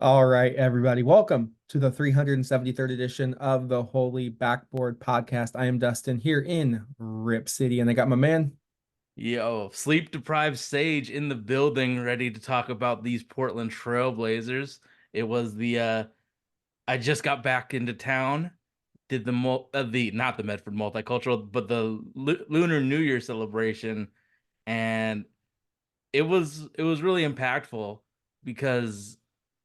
All right, everybody. Welcome to the 373rd edition of the Holy Backboard Podcast. I am Dustin here in Rip City, and I got my man. Yo, sleep deprived Sage in the building, ready to talk about these Portland Trailblazers. It was I just got back into town, did the not the Medford multicultural, but the Lunar New Year celebration, and it was really impactful because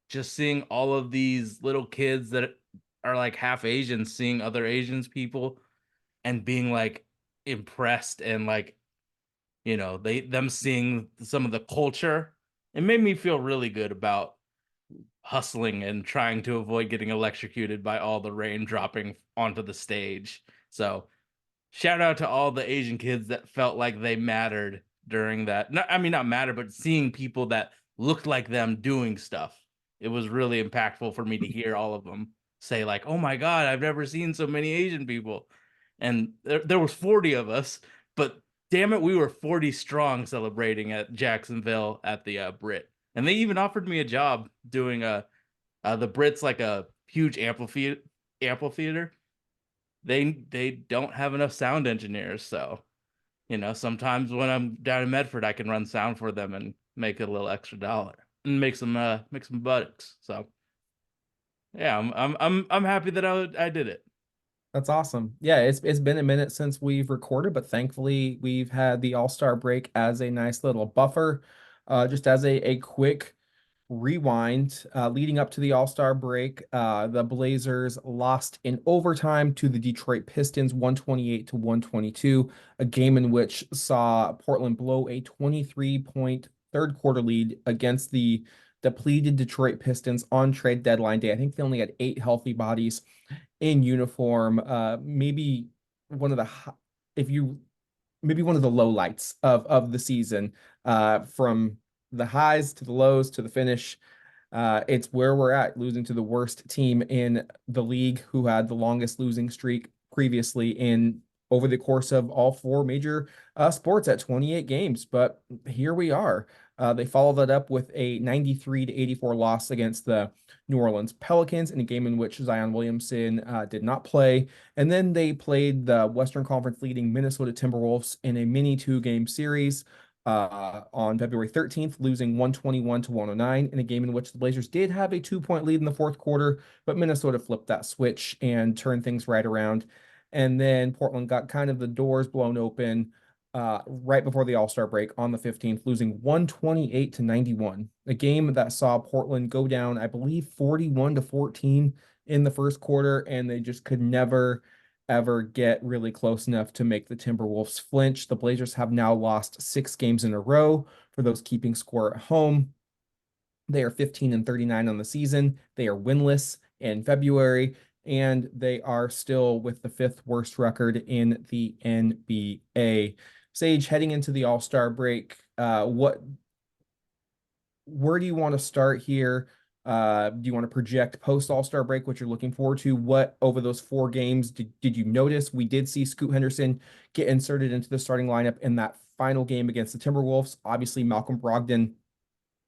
just seeing all of these little kids that are like half Asian, seeing other Asians people and being like impressed and like them seeing some of the culture, it made me feel really good about hustling and trying to avoid getting electrocuted by all the rain dropping onto the stage. So shout out to all the Asian kids that felt like they mattered during that. Not, I mean, not matter, but seeing people that looked like them doing stuff. It was really impactful for me to hear all of them say like, "Oh my God, I've never seen so many Asian people." And there was 40 of us, but damn it, we were 40 strong celebrating at Jacksonville at the Brit. And they even offered me a job doing the Brits like a huge amphitheater. They don't have enough sound engineers, so sometimes when I'm down in Medford, I can run sound for them and make a little extra dollar and make some bucks. So yeah, I'm happy that I did it. That's awesome. Yeah, it's been a minute since we've recorded, but thankfully we've had the All-Star break as a nice little buffer. Just as a quick rewind, leading up to the All-Star break, the Blazers lost in overtime to the Detroit Pistons 128 to 122, a game in which saw Portland blow a 23-point third quarter lead against the depleted Detroit Pistons on trade deadline day. I think they only had 8 healthy bodies in uniform. Maybe one of the if you maybe one of the low lights of the season, from the highs to the lows to the finish. It's where we're at, losing to the worst team in the league, who had the longest losing streak previously in over the course of all four major sports at 28 games. But here we are. They followed that up with a 93 to 84 loss against the New Orleans Pelicans in a game in which Zion Williamson did not play. And then they played the Western Conference leading Minnesota Timberwolves in a mini 2-game series on February 13th, losing 121 to 109 in a game in which the Blazers did have a 2-point lead in the fourth quarter, but Minnesota flipped that switch and turned things right around. And then Portland got kind of the doors blown open right before the All-Star break on the 15th, losing 128 to 91. A game that saw Portland go down, I believe, 41 to 14 in the first quarter, and they just could never ever get really close enough to make the Timberwolves flinch. The Blazers have now lost 6 games in a row for those keeping score at home. They are 15 and 39 on the season. They are winless in February, and they are still with the fifth worst record in the NBA. Sage, heading into the All-Star break, where do you want to start here? Do you want to project post All-Star break what you're looking forward to? What over those 4 games did you notice? We did see Scoot Henderson get inserted into the starting lineup in that final game against the Timberwolves. Obviously, Malcolm Brogdon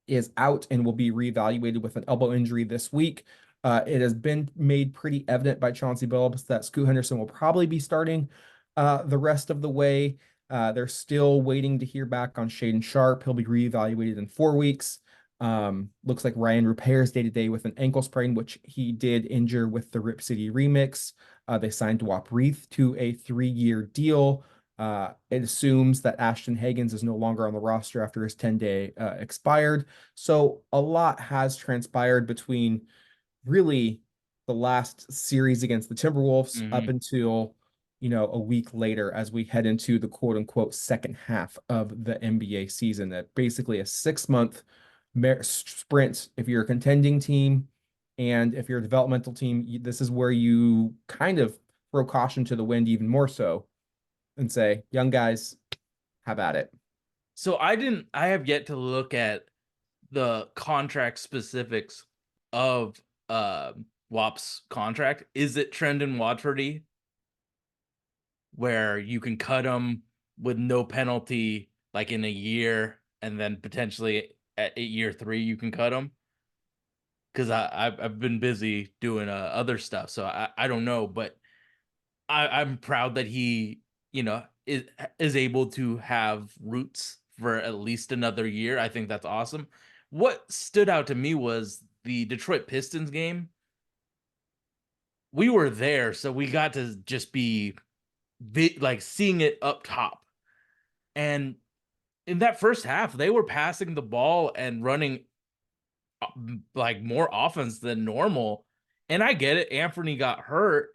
is out and will be reevaluated with an elbow injury this week. It has been made pretty evident by Chauncey Billups that Scoot Henderson will probably be starting the rest of the way. They're still waiting to hear back on Shaden Sharp. He'll be reevaluated in 4 weeks. Looks like Ryan repairs day to day with an ankle sprain, which he did injure with the Rip City remix. They signed Dwap Reith to a 3-year deal. It assumes that Ashton Hagans is no longer on the roster after his 10-day expired. So a lot has transpired between really the last series against the Timberwolves up Hmm. until, a week later as we head into the quote unquote second half of the NBA season. That basically a 6-month sprint. If you're a contending team and if you're a developmental team, this is where you kind of throw caution to the wind even more so and say, young guys, have at it. So I have yet to look at the contract specifics of WAP's contract. Is it Trendon Watfordy where you can cut him with no penalty like in a year and then potentially at year 3 you can cut him? because I've been busy doing other stuff, so I don't know, but I'm proud that he, is able to have roots for at least another year. I think that's awesome. What stood out to me was the Detroit Pistons game. We were there, so we got to just be like seeing it up top. And in that first half, they were passing the ball and running like more offense than normal. And I get it, Anthony got hurt,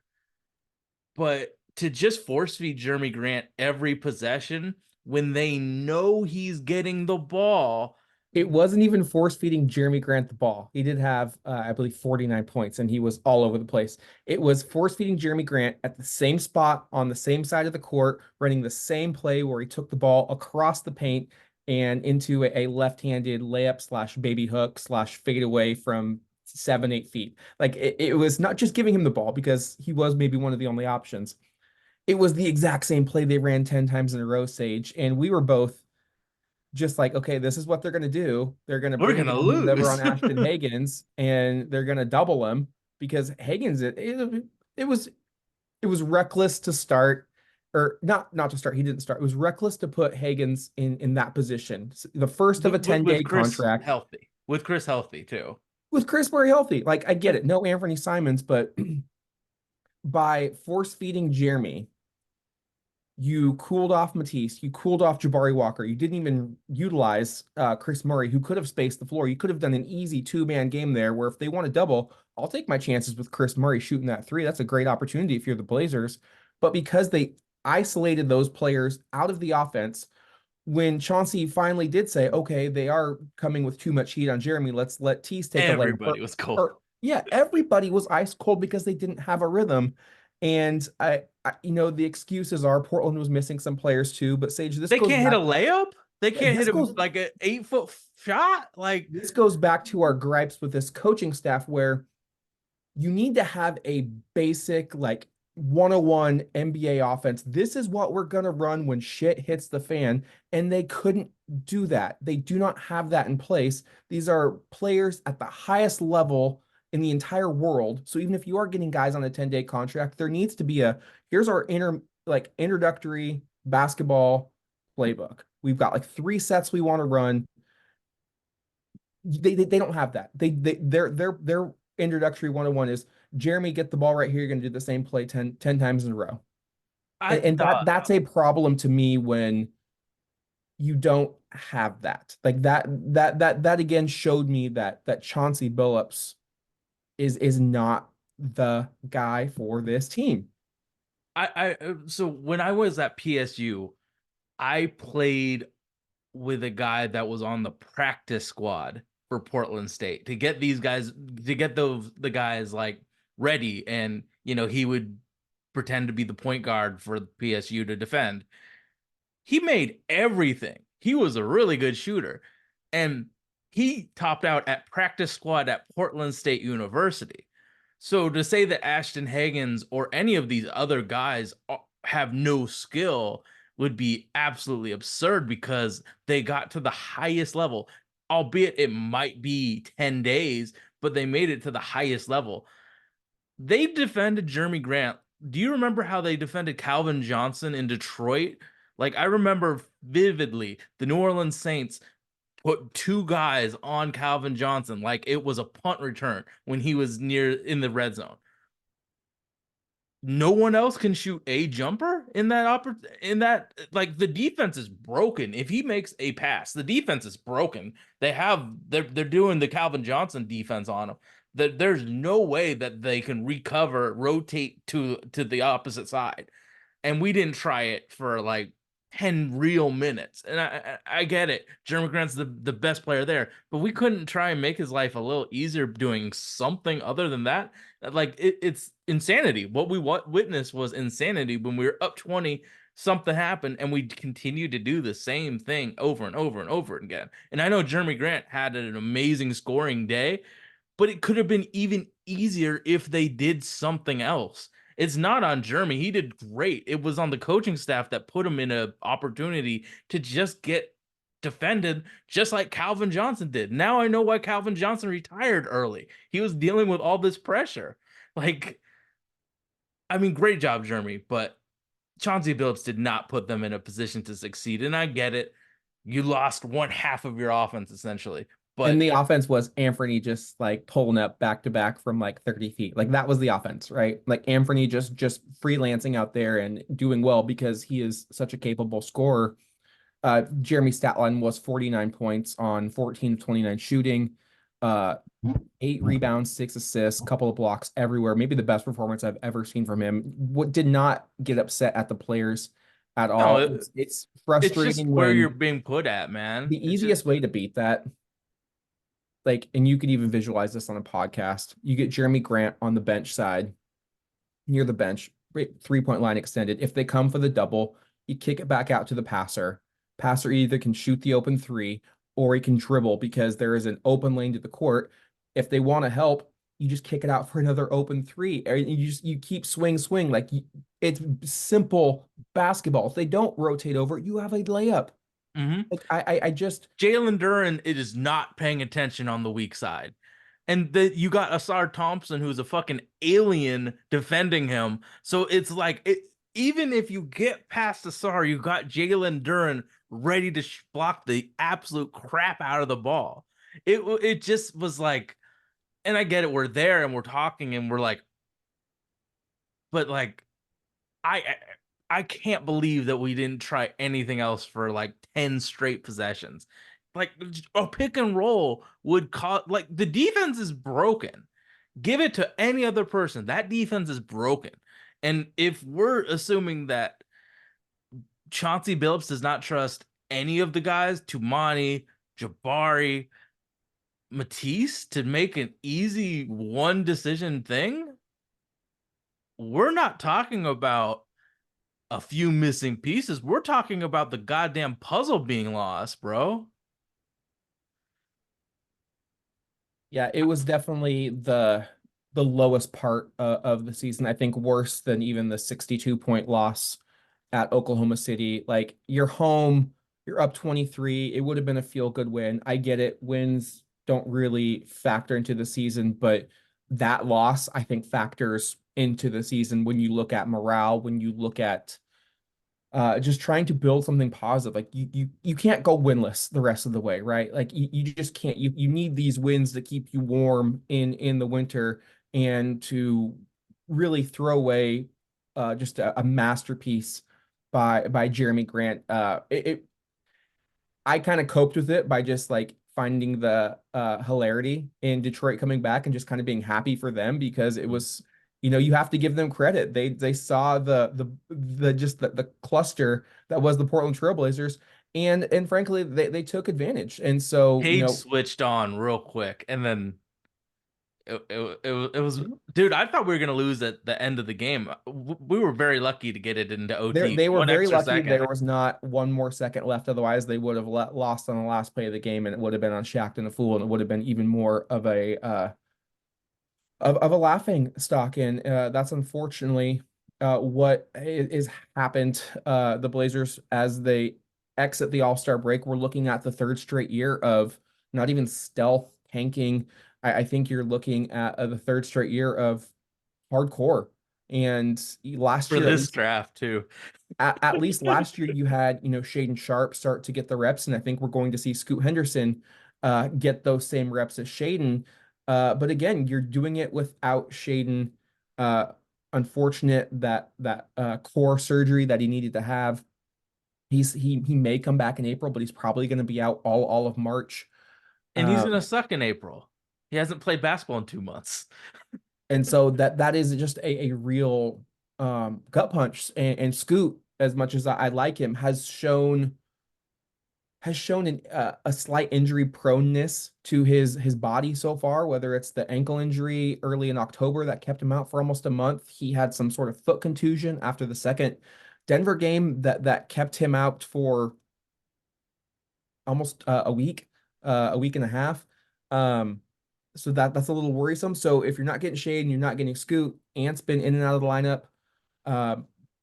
but to just force feed Jerami Grant every possession when they know he's getting the ball. It wasn't even force feeding Jerami Grant the ball. He did have, I believe, 49 points, and he was all over the place. It was force feeding Jerami Grant at the same spot on the same side of the court, running the same play where he took the ball across the paint and into a left-handed layup slash baby hook slash fade away from 7, 8 feet. Like it was not just giving him the ball because he was maybe one of the only options. It was the exact same play they ran 10 times in a row, Sage, and we were both just like, okay, this is what they're going to do. They're going to We're bring gonna down whoever lose. on Ashton Hagans, and they're going to double him because Hagans, it was it was reckless to start, or not to start. He didn't start. It was reckless to put Hagans in that position. The first of a 10-day With Chris contract healthy, with Chris healthy too. with Chris Murray healthy. Like I get Yeah. it, no Anthony Simons, but by force feeding Jeremy, you cooled off Matisse, you cooled off Jabari Walker. You didn't even utilize Chris Murray, who could have spaced the floor. You could have done an easy two-man game there where if they want to double, I'll take my chances with Chris Murray shooting that three. That's a great opportunity if you're the Blazers. But because they isolated those players out of the offense, when Chauncey finally did say, okay, they are coming with too much heat on Jeremy, let's let Tease take a layup. Everybody was cold. Yeah, everybody was ice cold because they didn't have a rhythm. And the excuses are Portland was missing some players too. But Sage, this They goes can't hit a back. layup. They Yeah, can't hit like an 8 foot shot. Like this goes back to our gripes with this coaching staff, where you need to have a basic like 101 NBA offense. This is what we're going to run when shit hits the fan. And they couldn't do that. They do not have that in place. These are players at the highest level in the entire world. So even if you are getting guys on a 10-day contract, there needs to be here's our introductory basketball playbook. We've got like 3 sets we want to run. They don't have that. Their introductory 101 is Jeremy, get the ball right here. You're going to do the same play 10 times in a row. I And thought, that's a problem to me when you don't have that. Like that again showed me that Chauncey Billups is not the guy for this team. so when I was at PSU, I played with a guy that was on the practice squad for Portland State to get these guys to get the guys like ready, and he would pretend to be the point guard for PSU to defend. He made everything. He was a really good shooter, and he topped out at practice squad at Portland State University. So to say that Ashton Hagans or any of these other guys have no skill would be absolutely absurd because they got to the highest level, albeit it might be 10 days, but they made it to the highest level. They defended Jerami Grant. Do you remember how they defended Calvin Johnson in Detroit? Like, I remember vividly the New Orleans Saints put 2 guys on Calvin Johnson like it was a punt return when he was near in the red zone. No one else can shoot a jumper in that like the defense is broken. If he makes a pass, the defense is broken. They're doing the Calvin Johnson defense on him. That there's no way that they can recover, rotate to the opposite side. And we didn't try it for like 10 real minutes. And I get it. Jeremy Grant's the best player there, but we couldn't try and make his life a little easier doing something other than that. Like it's insanity. What we witnessed was insanity when we were up 20, something happened, and we continued to do the same thing over and over and over again. And I know Jeremy Grant had an amazing scoring day, but it could have been even easier if they did something else. It's not on Jeremy. He did great. It was on the coaching staff that put him in an opportunity to just get defended just like Calvin Johnson did. Now I know why Calvin Johnson retired early. He was dealing with all this pressure. Like, I mean, great job, Jeremy, but Chauncey Billups did not put them in a position to succeed. And I get it. You lost one half of your offense essentially. And But the offense was Anfernee just like pulling up back to back from like 30 feet. Like that was the offense, right? Like Anfernee just freelancing out there and doing well because he is such a capable scorer. Jeremy Statline was 49 points on 14 of 29 shooting, uh, 8 rebounds, 6 assists, couple of blocks everywhere. Maybe the best performance I've ever seen from him. What did not get upset at the players at no, all. It's it's just frustrating where you're when being put at, man. the It's just easiest way to beat that, like, and you could even visualize this on a podcast. You get Jerami Grant on the bench side, near the bench, 3 point line extended. If they come for the double, you kick it back out to the passer. Passer either can shoot the open three or he can dribble because there is an open lane to the court. If they want to help, you just kick it out for another open three. And you keep swing. Like it's simple basketball. If they don't rotate over, you have a layup. mhm. Like I just Jalen Duren is not paying attention on the weak side. And you got Asar Thompson, who's a fucking alien defending him. So it's like, even if you get past Asar, you got Jalen Duren ready to block the absolute crap out of the ball. It just was like, and I get it. We're there and we're talking and we're like, but like, I I can't believe that we didn't try anything else for like 10 straight possessions. Like a pick and roll would cause, like, the defense is broken. Give it to any other person. That defense is broken. And if we're assuming that Chauncey Billups does not trust any of the guys, Tumani, Jabari, Matisse, to make an easy one decision thing, we're not talking about a few missing pieces. We're talking about the goddamn puzzle being lost, bro. yeah, it was definitely the lowest part of the season. I think worse than even the 62-point loss at Oklahoma City. Like you're home, you're up 23. It would have been a feel good win. I get it. Wins don't really factor into the season, but that loss I think factors into the season when you look at morale, when you look at just trying to build something positive. Like you can't go winless the rest of the way, right? Like you just can't. You need these wins to keep you warm in the winter and to really throw away just a masterpiece by Jerami Grant. I kind of coped with it by just like finding the hilarity in Detroit coming back and just kind of being happy for them because it was, you have to give them credit. They saw the just the cluster that was the Portland Trailblazers and frankly they took advantage. And so, Cade switched on real quick, and then it was, dude. I thought we were gonna lose at the end of the game. We were very lucky to get it into OT they were one very extra lucky second. there was not one more second left. Otherwise, they would have lost on the last play of the game, and it would have been on Shaq and a fool, and it would have been even more of a laughing stock. And that's unfortunately what is happened. The Blazers, as they exit the All-Star break, we're looking at the third straight year of not even stealth tanking. I think you're looking at the third straight year of hardcore. And last For year, at this least draft too. at least last year you had Shaden Sharp start to get the reps, and I think we're going to see Scoot Henderson get those same reps as Shaden. But again, you're doing it without Shaden. Uh, Unfortunate that core surgery that he needed to have. He may come back in April, but he's probably going to be out all of March. And he's gonna Um, suck in April. He hasn't played basketball in 2 months. and so that is just a real gut punch. And Scoot, as much as I like him, has shown a slight injury proneness to his body so far, whether it's the ankle injury early in October that kept him out for almost a month. He had some sort of foot contusion after the second Denver game that kept him out for almost a week and a half. Um, so that's a little worrisome. So if you're not getting Shade and you're not getting Scoot, Ant's been in and out of the lineup.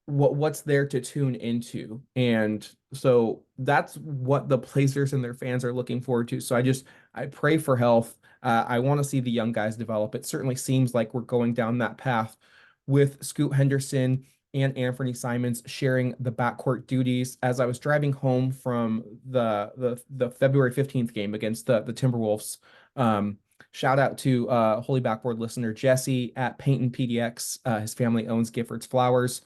what's there to tune into. And so that's what the Blazers and their fans are looking forward to. So I pray for health. I want to see the young guys develop. It certainly seems like we're going down that path with Scoot Henderson and Anthony Simons sharing the backcourt duties. As I was driving home from the February 15th game against the Timberwolves, um, shout out to Holy Backboard listener Jesse at Paintin PDX. His family owns Giffords Flowers.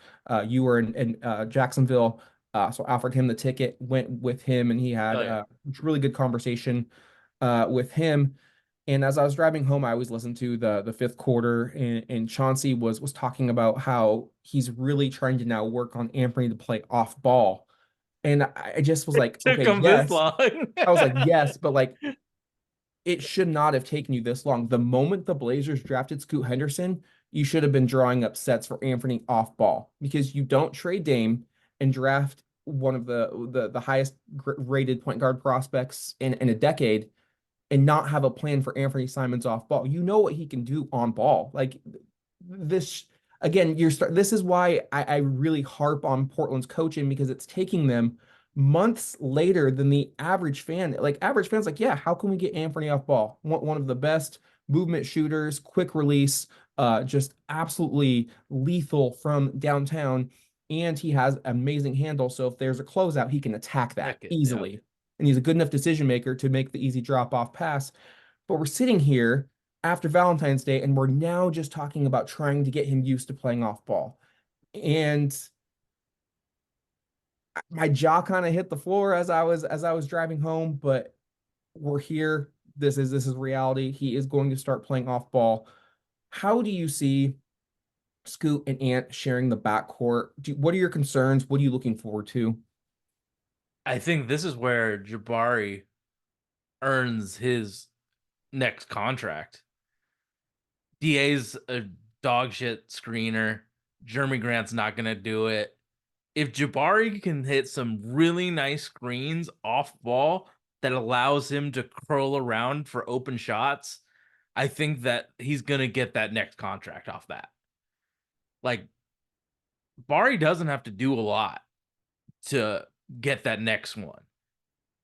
You were in Jacksonville, so offered him the ticket, went with him, and he had Oh yeah. a really good conversation with him. And as I was driving home, I always listened to the fifth quarter, and Chauncey was talking about how he's really trying to now work on Anthony to play off ball. And I just was like, Took okay, him this yes. long. I was like, yes, but like it should not have taken you this long. The moment the Blazers drafted Scoot Henderson, you should have been drawing up sets for Anthony off ball because you don't trade Dame and draft one of the highest rated point guard prospects in a decade and not have a plan for Anthony Simons off ball. You know what he can do on ball. Like this again, this is why I really harp on Portland's coaching because it's taking them months later than the average fan. Like average fans, like, yeah, how can we get Anthony off ball? One of the best movement shooters, quick release, just absolutely lethal from downtown. And he has amazing handle. So if there's a closeout, he can attack that Heck it, yeah. easily. And he's a good enough decision maker to make the easy drop off pass. But we're sitting here after Valentine's Day, and we're now just talking about trying to get him used to playing off ball. And my jaw kind of hit the floor as I was driving home, but we're here. This is reality. He is going to start playing off ball. How do you see Scoot and Ant sharing the backcourt? What are your concerns? What are you looking forward to? I think this is where Jabari earns his next contract. DA's a dog shit screener. Jerami Grant's not gonna do it. If Jabari can hit some really nice screens off ball that allows him to curl around for open shots, I think that he's gonna get that next contract off that. Like Bari doesn't have to do a lot to get that next one.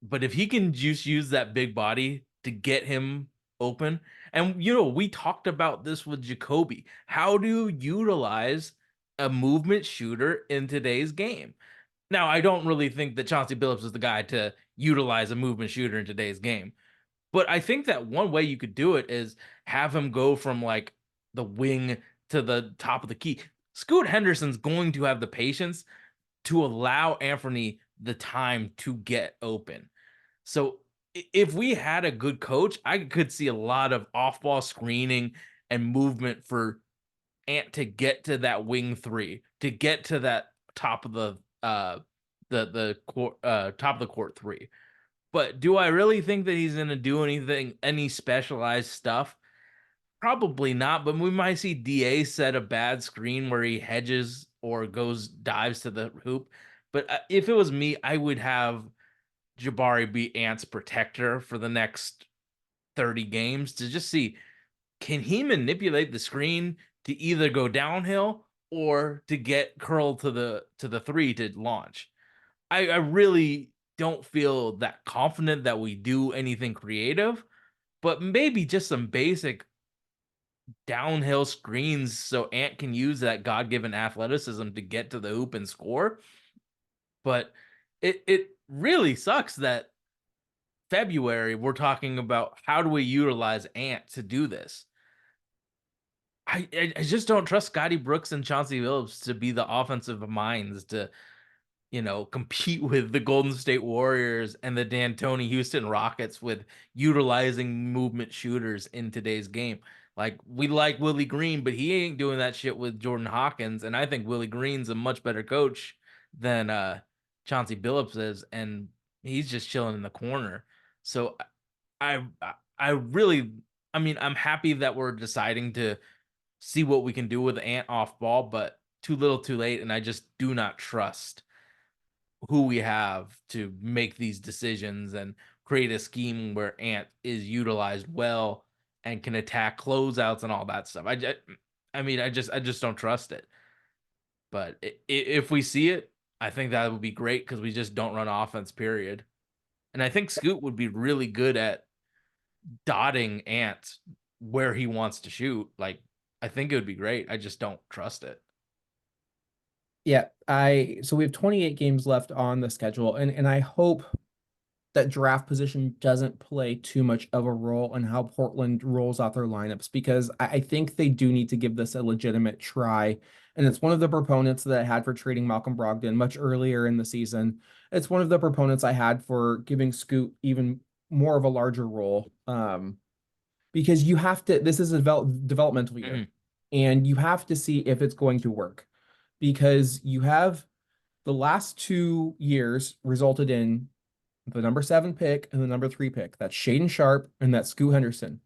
But if he can just use that big body to get him open, and we talked about this with Jacoby. How do you utilize a movement shooter in today's game? Now, I don't really think that Chauncey Billups is the guy to utilize a movement shooter in today's game. But I think that one way you could do it is have him go from like the wing to the top of the key. Scoot Henderson's going to have the patience to allow Anthony the time to get open. So if we had a good coach, I could see a lot of off-ball screening and movement for Ant to get to that wing three, to get to that top of the court, top of the court three. But do I really think that he's going to do any specialized stuff? Probably not, but we might see DA set a bad screen where he hedges or dives to the hoop. But if it was me, I would have Jabari be Ant's protector for the next 30 games to just see, can he manipulate the screen to either go downhill or to get curl to the three to launch. I really don't feel that confident that we do anything creative, but maybe just some basic downhill screens so Ant can use that God-given athleticism to get to the hoop and score. But it really sucks that February we're talking about how do we utilize Ant to do this. I just don't trust Scotty Brooks and Chauncey Billups to be the offensive minds to compete with the Golden State Warriors and the D'Antoni Houston Rockets with utilizing movement shooters in today's game. Like we like Willie Green, but he ain't doing that shit with Jordan Hawkins. And I think Willie Green's a much better coach than Chauncey Billups is, and he's just chilling in the corner. So I really, I mean, I'm happy that we're deciding to see what we can do with Ant off ball, but too little, too late, and I just do not trust who we have to make these decisions and create a scheme where Ant is utilized well and can attack closeouts and all that stuff. I mean, I just don't trust it. But if we see it, I think that would be great because we just don't run offense, period. And I think Scoot would be really good at dotting Ant where he wants to shoot. Like, I think it would be great. I just don't trust it. Yeah, I so we have 28 games left on the schedule, and I hope that draft position doesn't play too much of a role in how Portland rolls out their lineups because I think they do need to give this a legitimate try. And it's one of the proponents that I had for trading Malcolm Brogdon much earlier in the season. It's one of the proponents I had for giving Scoot even more of a larger role. Because you have to, this is a developmental year, Mhm, and you have to see if it's going to work because you have the last 2 years resulted in the number 7 pick and the number 3 pick. That's Shaden Sharp and that's Scoot Henderson,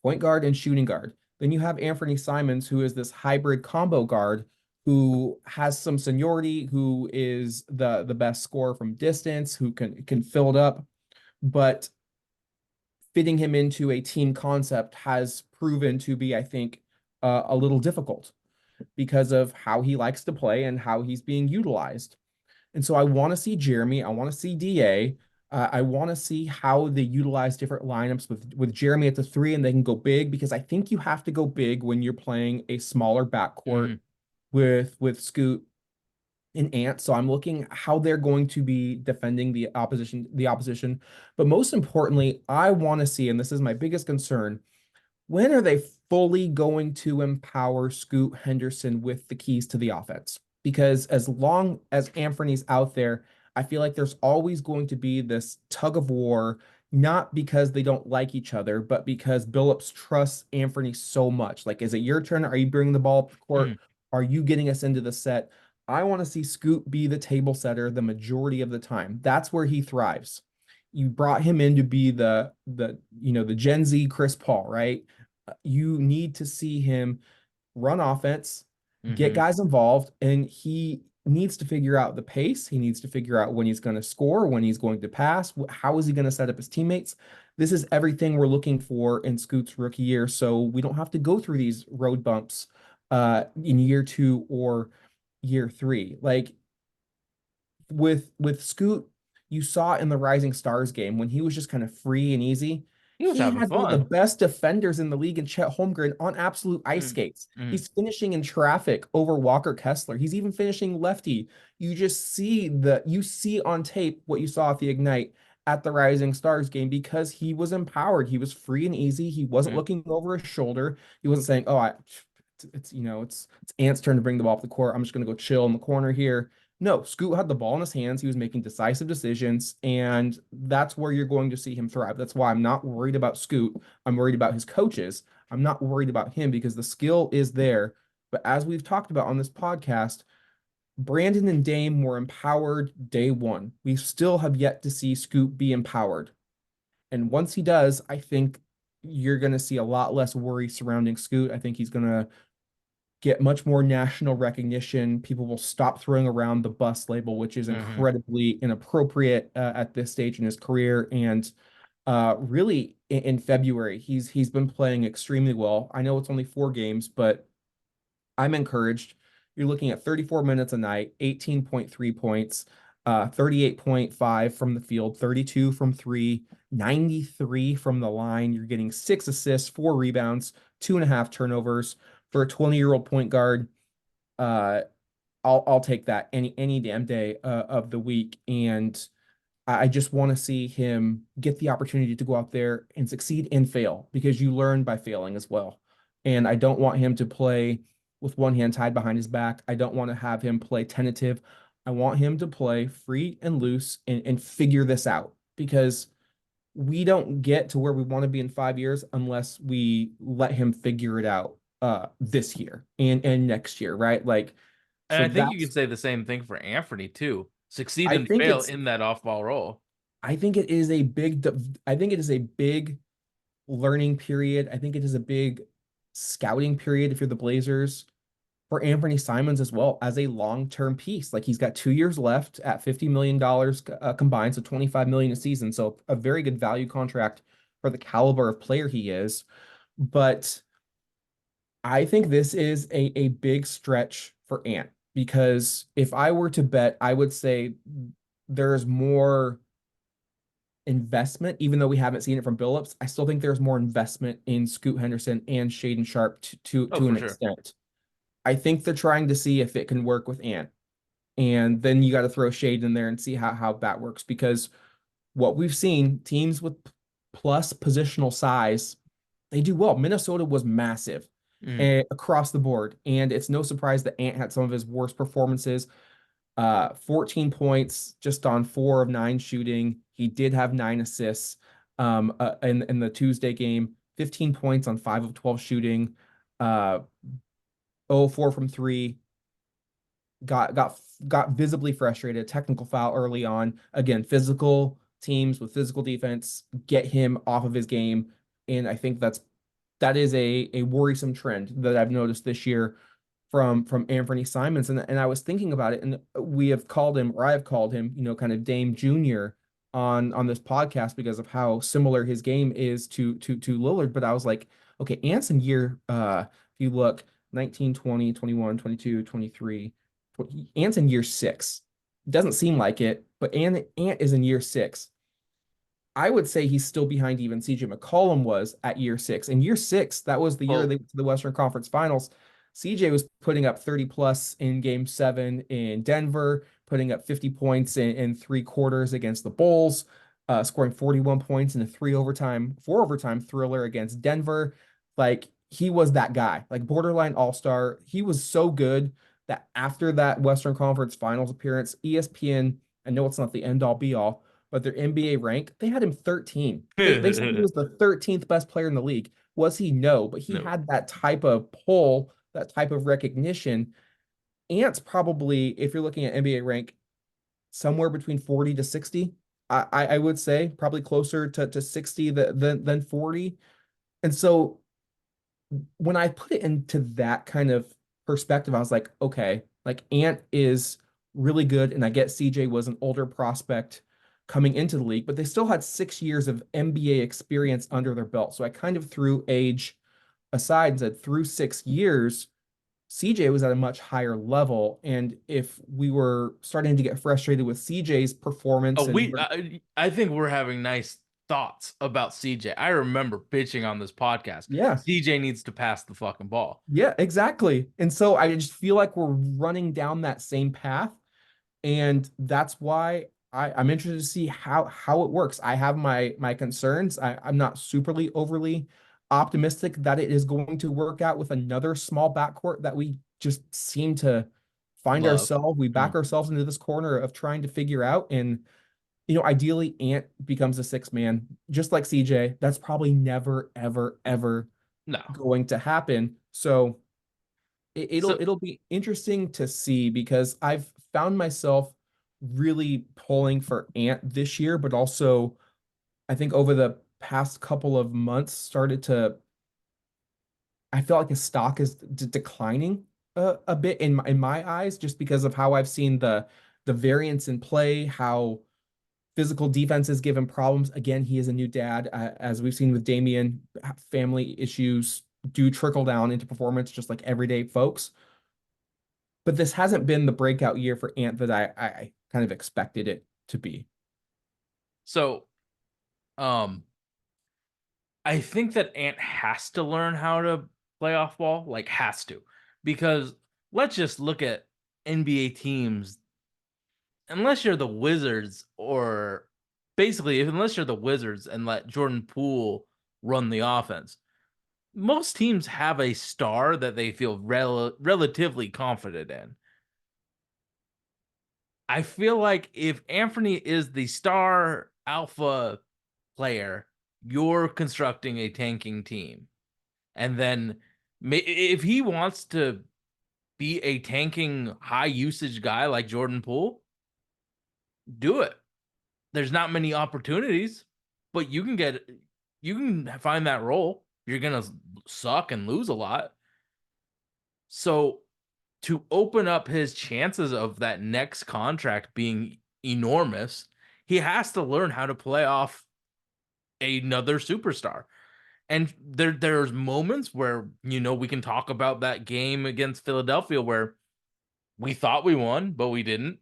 point guard and shooting guard. Then you have Anfernee Simons, who is this hybrid combo guard who has some seniority, who is the best scorer from distance, who can fill it up, but fitting him into a team concept has proven to be, I think, a little difficult because of how he likes to play and how he's being utilized. And so I want to see Jerami. I want to see DA. I want to see how they utilize different lineups with Jerami at the 3 and they can go big because I think you have to go big when you're playing a smaller backcourt mhm, with Scoot and Ant. So I'm looking how they're going to be defending the opposition. But most importantly, I want to see, and this is my biggest concern, when are they fully going to empower Scoot Henderson with the keys to the offense? Because as long as Anthony's out there, I feel like there's always going to be this tug of war, not because they don't like each other, but because Billups trusts Anthony so much. Like, is it your turn? Are you bringing the ball up the court? mhm, Are you getting us into the set? I want to see Scoot be the table setter the majority of the time. That's where he thrives. You brought him in to be the Gen Z Chris Paul, right? You need to see him run offense, get mhm, guys involved, and he needs to figure out the pace. He needs to figure out when he's going to score, when he's going to pass, how is he going to set up his teammates. This is everything we're looking for in Scoot's rookie year, so we don't have to go through these road bumps in year 2 or year 3. Like with Scoot, you saw in the Rising Stars game when he was just kind of free and easy. he was He having had one of the fun. best defenders in the league in Chet Holmgren on absolute ice Mhm, skates. mhm, He's finishing in traffic over Walker Kessler. He's even finishing lefty. You see on tape what you saw at the Ignite at the Rising Stars game because he was empowered. He was free and easy. He wasn't mhm, looking over his shoulder. He wasn't saying, "Oh, it's Ant's turn to bring the ball up the court. I'm just going to go chill in the corner here." No, Scoot had the ball in his hands. He was making decisive decisions, and that's where you're going to see him thrive. That's why I'm not worried about Scoot. I'm worried about his coaches. I'm not worried about him because the skill is there. But as we've talked about on this podcast, Brandon and Dame were empowered day one. We still have yet to see Scoot be empowered. And once he does, I think you're going to see a lot less worry surrounding Scoot. I think he's going to get much more national recognition. People will stop throwing around the bus label, which is mhm. incredibly inappropriate at this stage in his career. And really, in February, he's been playing extremely well. I know it's only 4 games, but I'm encouraged. You're looking at 34 minutes a night, 18.3 points, 38.5 from the field, 32 from 3, 93 from the line. You're getting 6 assists, 4 rebounds, 2.5 turnovers for a 20-year-old point guard. Uh, I'll take that any damn day of the week. And I just want to see him get the opportunity to go out there and succeed and fail because you learn by failing as well. And I don't want him to play with one hand tied behind his back. I don't want to have him play tentative. I want him to play free and loose and figure this out because we don't get to where we want to be in 5 years unless we let him figure it out this year and next year, right? Like, And so I think you could that's say the same thing for Anthony too. Succeed I and think fail it's in that off-ball role. I think it is a big I think it is a big learning period. I think it is a big scouting period if you're the Blazers for Anthony Simons as well as a long-term piece. Like he's got 2 years left at $50 million combined, so 25 million a season. So a very good value contract for the caliber of player he is. But I think this is a big stretch for Ant. because if I were to bet, I would say there's more investment, even though we haven't seen it from Billups. I still think there's more investment in Scoot Henderson and Shaden Sharp Oh, to for an sure. extent. I think they're trying to see if it can work with Ant. And then you got to throw Shade in there and see how that works. Because what we've seen, teams with plus positional size, they do well. Minnesota was massive Mm. across the board. And it's no surprise that Ant had some of his worst performances. 14 points just on 4 of 9 shooting. He did have 9 assists in the Tuesday game, 15 points on 5 of 12 shooting, 0 4 from three, got visibly frustrated. Technical foul early on. Again, physical teams with physical defense get him off of his game, and I think that is a worrisome trend that I've noticed this year from Anfernee Simons. And I was thinking about it, and we have called him, or I have called him, kind of Dame Junior on this podcast because of how similar his game is to Lillard. But I was like, okay, Ant's in year if you look 19, 20, 21, 22, 23. Ant's in year 6. Doesn't seem like it, but Ant is in year 6. I would say he's still behind even CJ McCollum was at year 6. In year 6, that was the year they Well, went to the Western Conference Finals. CJ was putting up 30 plus in game 7 in Denver, putting up 50 points in 3 quarters against the Bulls, scoring 41 points in a 4 overtime thriller against Denver. Like he was that guy, like borderline all-star. He was so good that after that Western Conference Finals appearance, ESPN, I know it's not the end all be all, but their NBA rank, they had him 13. They said he was the 13th best player in the league. Was he? No, but he no. had that type of pull, that type of recognition. Ant's probably, if you're looking at NBA rank, somewhere between 40 to 60. I would say probably closer to 60 than 40. And so when I put it into that kind of perspective, I was like, okay, like Ant is really good, and I get CJ was an older prospect coming into the league, but they still had 6 years of NBA experience under their belt. So I kind of threw age aside and said, through 6 years, CJ was at a much higher level. And if we were starting to get frustrated with CJ's Oh, performance and I think we're having nice thoughts about CJ. I remember pitching on this podcast. yeah, CJ needs to pass the fucking ball. yeah, exactly. And so I just feel like we're running down that same path. And that's why I'm interested to see how it works. I have my concerns. I'm not superly overly optimistic that it is going to work out with another small backcourt that we just seem to find Love. ourselves. We Hmm. back ourselves into this corner of trying to figure out. And ideally, Ant becomes a 6 man, just like CJ. That's probably never, ever, ever No. going to happen. So it'll So, it'll be interesting to see because I've found myself really pulling for Ant this year, but also I think over the past couple of months started to I feel like his stock is declining a bit in my eyes just because of how I've seen the variance in play, how physical defenses give him problems. Again, he is a new dad, as we've seen with Damian. Family issues do trickle down into performance, just like everyday folks. But this hasn't been the breakout year for Ant that I kind of expected it to be. so, um, I think that Ant has to learn how to play off ball, like has to, because let's just look at NBA teams. Unless you're the Wizards, or basically, unless you're the Wizards and let Jordan Poole run the offense, most teams have a star that they feel relatively confident in. I feel like if Anthony is the star alpha player, you're constructing a tanking team. And then if he wants to be a tanking high usage guy like Jordan Poole, do it. There's not many opportunities, but you can find that role. You're gonna suck and lose a lot. So to open up his chances of that next contract being enormous, he has to learn how to play off another superstar. And there's moments where we can talk about that game against Philadelphia where we thought we won, but we didn't.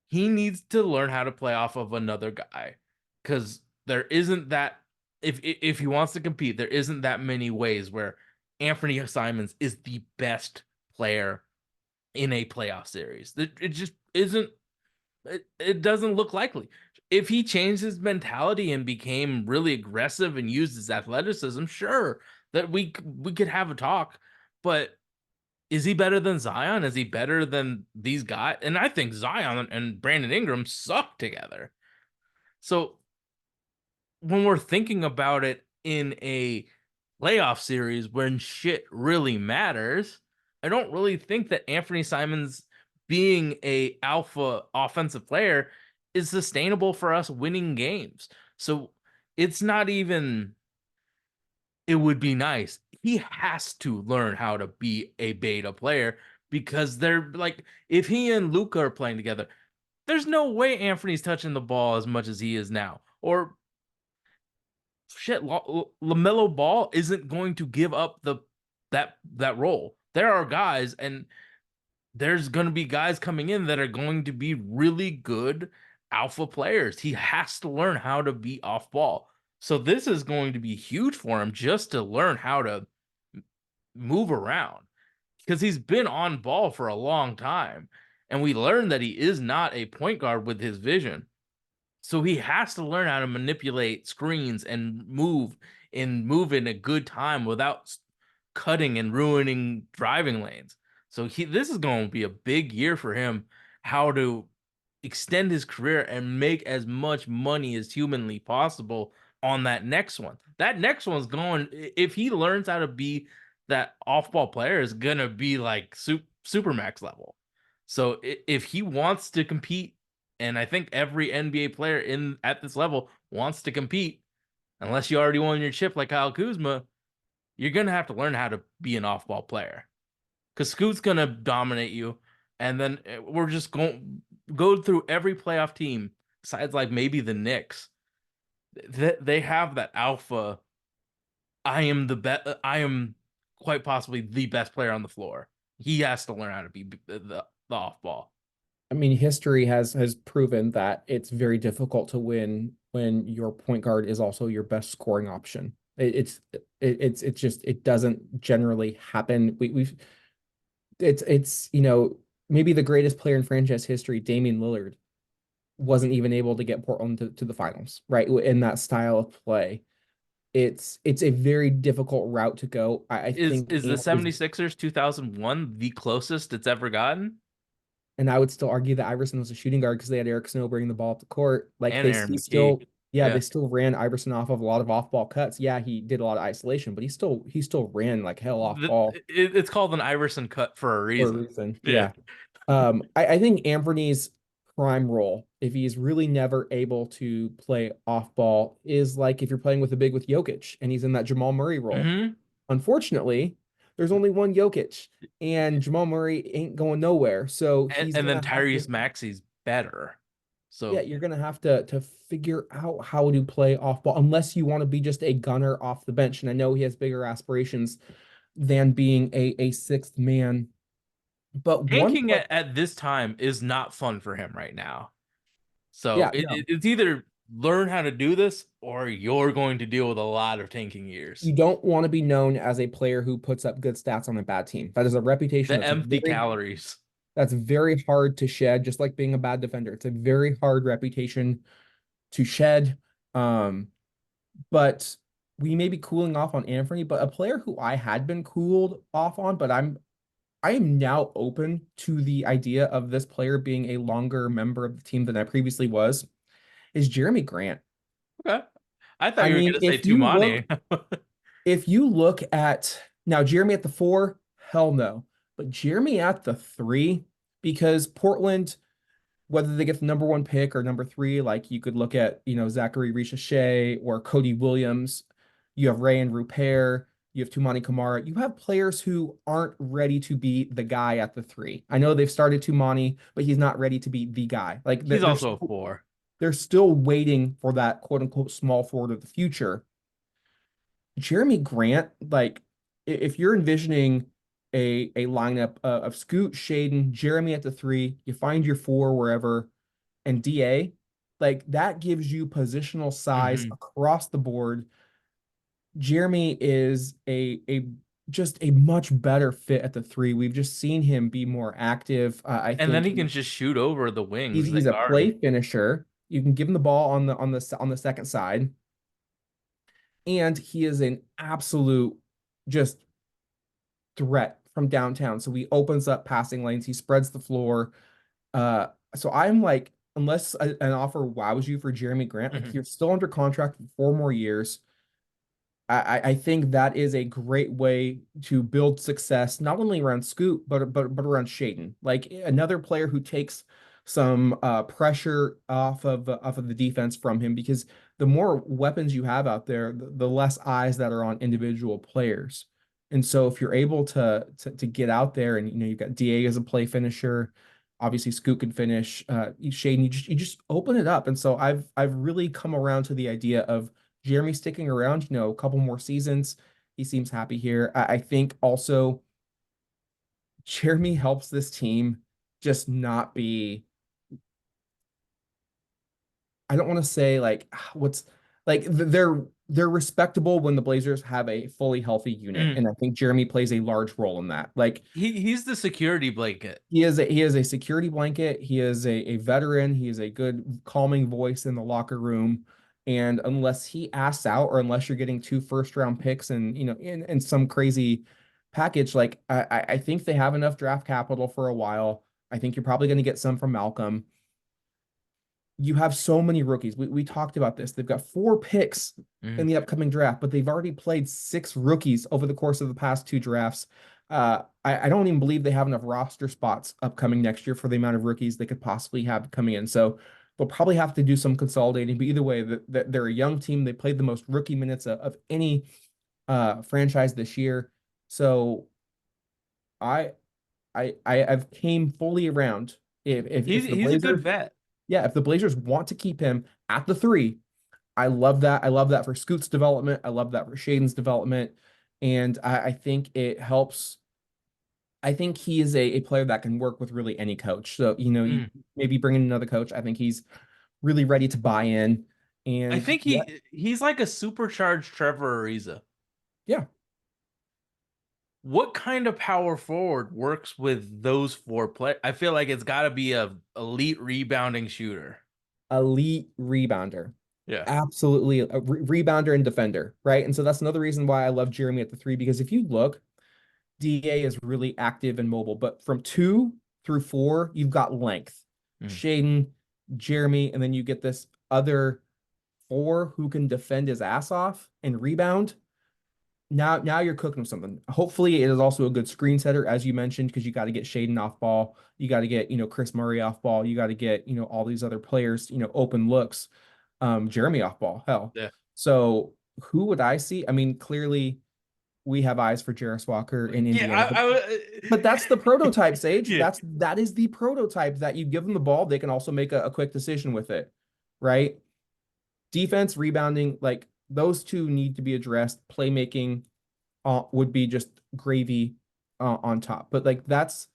He needs to learn how to play off of another guy because there isn't that if he wants to compete, there isn't that many ways where Anthony Simons is the best player in a playoff series. It just isn't. It doesn't look likely. If he changed his mentality and became really aggressive and used his athleticism, sure, that we could have a talk. But is he better than Zion? Is he better than these guys? And I think Zion and Brandon Ingram suck together. So when we're thinking about it in a playoff series when shit really matters, I don't really think that Anthony Simons being a alpha offensive player is sustainable for us winning games. So it's not even it would be nice. He has to learn how to be a beta player because they're like if he and Luca are playing together, there's no way Anthony's touching the ball as much as he is now. Or shit, LaMelo Ball isn't going to give up that role. There are guys, and there's going to be guys coming in that are going to be really good alpha players. He has to learn how to be off ball. So this is going to be huge for him just to learn how to move around because he's been on ball for a long time. And we learned that he is not a point guard with his vision. So he has to learn how to manipulate screens and move in a good time without cutting and ruining driving lanes. So this is going to be a big year for him how to extend his career and make as much money as humanly possible on that next one. That next one's going if he learns how to be that off-ball player is going to be like super max level. So if he wants to compete and I think every NBA player in at this level wants to compete. Unless you already won your chip like Kyle Kuzma, you're gonna have to learn how to be an off-ball player. Because Scoot's gonna dominate you, and then we're just going go through every playoff team besides like maybe the Knicks. They have that alpha. I am the best. I am quite possibly the best player on the floor. He has to learn how to be the off ball. I mean, history has proven that it's very difficult to win when your point guard is also your best scoring option. It's just it doesn't generally happen. We've it's maybe the greatest player in franchise history, Damian Lillard, wasn't even able to get Portland to the finals, right? In that style of play. It's a very difficult route to go. I think Is the 76ers 2001 the closest it's ever gotten? and I would still argue that Iverson was a shooting guard because they had Eric Snow bringing the ball up the court. Like And they Aaron he McKee. still, yeah, Yeah. they still ran Iverson off of a lot of off ball cuts. Yeah, he did a lot of isolation, but he still ran like hell off ball It's called an Iverson cut for a for a reason. reason. Yeah. Yeah. I think Anthony's prime role, if he's really never able to play off ball, is like if you're playing with a big with Jokic and he's in that Jamal Murray role. Hmm. Unfortunately, there's only one Jokic, and Jamal Murray ain't going nowhere. So he's And then gonna have to Tyrese Maxey's better. yeah, So you're gonna have to figure out how to play off ball unless you want to be just a gunner off the bench. And I know he has bigger aspirations than being a sixth man. But one tanking play, at this time is not fun for him right now. So yeah, no, it's either learn how to do this or you're going to deal with a lot of tanking years. you don't want to be known as a player who puts up good stats on a bad team. That is a reputation The empty calories. that's very hard to shed, just like being a bad defender. It's a very hard reputation to shed. Um, but we may be cooling off on Anthony, but a player who I had been cooled off on, but I am now open to the idea of this player being a longer member of the team than I previously was, is Jerami Grant. Okay. I thought I you were mean, going to say Tumani. if you look at now Jeremy at the four, hell no. But Jeremy at the three, because Portland, whether they get the number one pick or number three, like you could look at, Zachary Richichet or Cody Williams. You have Ray and Rupert. You have Tumani Kamara. You have players who aren't ready to be the guy at the three. I know they've started Tumani, but he's not ready to be the guy. Like He's also a four. they're still waiting for that quote unquote small forward of the future. Jerami Grant, like if you're envisioning a lineup of Scoot, Shaden, Jerami at the three. You find your four wherever, and DA, like that gives you positional size Hmm. across the board. Jerami is a just a much better fit at the three. We've just seen him be more active. I And then think he can just shoot over the wings he's that a guard him. play finisher. You can give him the ball on the second side, and he is an absolute just threat from downtown. So he opens up passing lanes. He spreads the floor. So I'm like, unless an offer wows you for Jerami Grant, like Mhm. you're still under contract for 4 more years. I think that is a great way to build success, not only around Scoot, but around Shaden. Like another player who takes some pressure off of the defense from him, because the more weapons you have out there, the less eyes that are on individual players. And so if you're able to get out there, and you've got DA as a play finisher, obviously Scoot can finish, Shaden, you just open it up. And so I've really come around to the idea of Jerami sticking around, a couple more seasons. He seems happy here. I think also Jerami helps this team just not be, I don't want to say like what's like they're respectable when the Blazers have a fully healthy unit. Mm. And I think Jerami plays a large role in that. Like He's the security blanket. he is a security blanket. He is a veteran. He is a good calming voice in the locker room. And unless he asks out, or unless you're getting two first round picks and in some crazy package, like I think they have enough draft capital for a while. I think you're probably going to get some from Malcolm. You have so many rookies. We talked about this. They've got four picks in Mm. the upcoming draft, but they've already played six rookies over the course of the past two drafts. I don't even believe they have enough roster spots upcoming next year for the amount of rookies they could possibly have coming in. So they'll probably have to do some consolidating. But either way, they're a young team. They played the most rookie minutes of any franchise this year. So I I've came fully around. If the He's a good Blazers, vet. yeah, if the Blazers want to keep him at the three, I love that. I love that for Scoot's development. I love that for Shaden's development. And I think it helps. I think he is a player that can work with really any coach. So, you Mm. maybe bring in another coach. I think he's really ready to buy in. I And think yeah, he's like a supercharged Trevor Ariza. yeah, What kind of power forward works with those four play? I feel like it's got to be a elite rebounding shooter. elite rebounder. Yeah. Absolutely a rebounder and defender, right? And so that's another reason why I love Jerami at the three, because if you look, DA is really active and mobile, but from two through four, you've got length. Mm. Shaden, Jerami, and then you get this other four who can defend his ass off and rebound. Now you're cooking with something. Hopefully, it is also a good screen setter, as you mentioned, because you got to get Shaden off ball. You got to get, Chris Murray off ball. You got to get, all these other players, open looks. Jerami off ball, hell. Yeah. So who would I see? I mean, clearly we have eyes for Jarris Walker in Yeah. Indiana, but that's the prototype, Sage. Yeah. That is the prototype that you give them the ball, they can also make a quick decision with it, right? Defense, rebounding, like those two need to be addressed. Playmaking would be just gravy on top. But like that's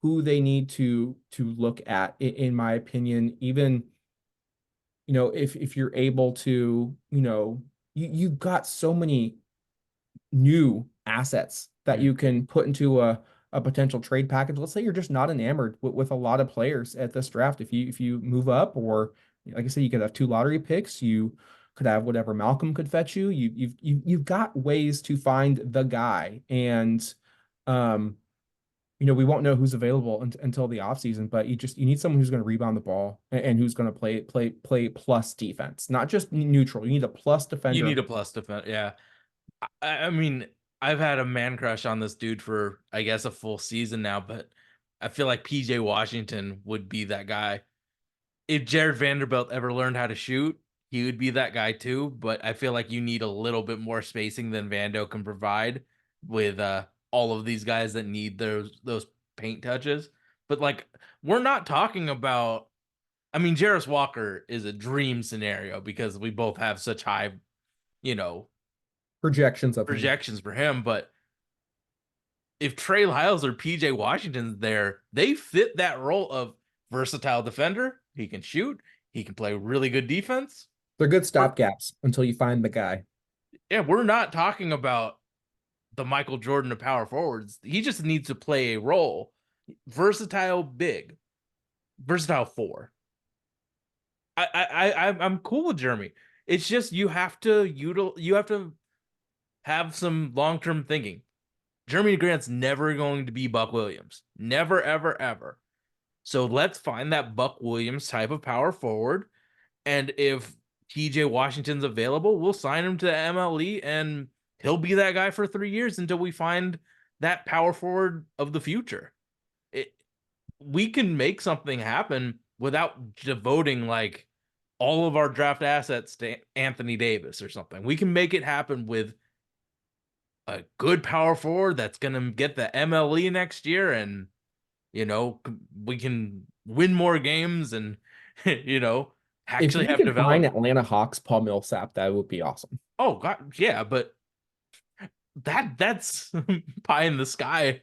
who they need to look at, in my opinion. Even if you're able to, you've got so many new assets that Mm. you can put into a potential trade package. Let's say you're just not enamored with a lot of players at this draft. If you move up, or like I said, you could have two lottery picks. You could have whatever Malcolm could fetch you. You've got ways to find the guy, and um, we won't know who's available until the offseason, but you need someone who's going to rebound the ball, and who's going to play plus defense, not just neutral. You need a plus You defender. need a plus defense. Yeah. I mean, I've had a man crush on this dude for, I guess, a full season now, but I feel like PJ Washington would be that guy. If Jared Vanderbilt ever learned how to shoot, he would be that guy too. But I feel like you need a little bit more spacing than Vando can provide with all of these guys that need those paint touches. But like, we're not talking about. I mean, Jarris Walker is a dream scenario because we both have such high, you know, Projections of him. projections for him. But if Trey Lyles or PJ Washington's there, they fit that role of versatile defender. He can shoot, he can play really good defense. They're good We're, stopgaps until you find the guy. yeah, we're not talking about the Michael Jordan of power forwards. He just needs to play a role. Versatile big, versatile four. I'm cool with Jeremy. It's just you have to have some long-term thinking. Jeremy Grant's never going to be Buck Williams. Never, ever, ever. So let's find that Buck Williams type of power forward. And if TJ Washington's available, we'll sign him to the MLE and he'll be that guy for 3 years until we find that power forward of the future. It, we can make something happen without devoting like all of our draft assets to Anthony Davis or something. We can make it happen with a good power forward that's going to get the MLE next year, and you know we can win more games and you know If actually you have could find development. Atlanta Hawks Paul Millsap, that would be awesome. Oh god, yeah, but that's pie in the sky.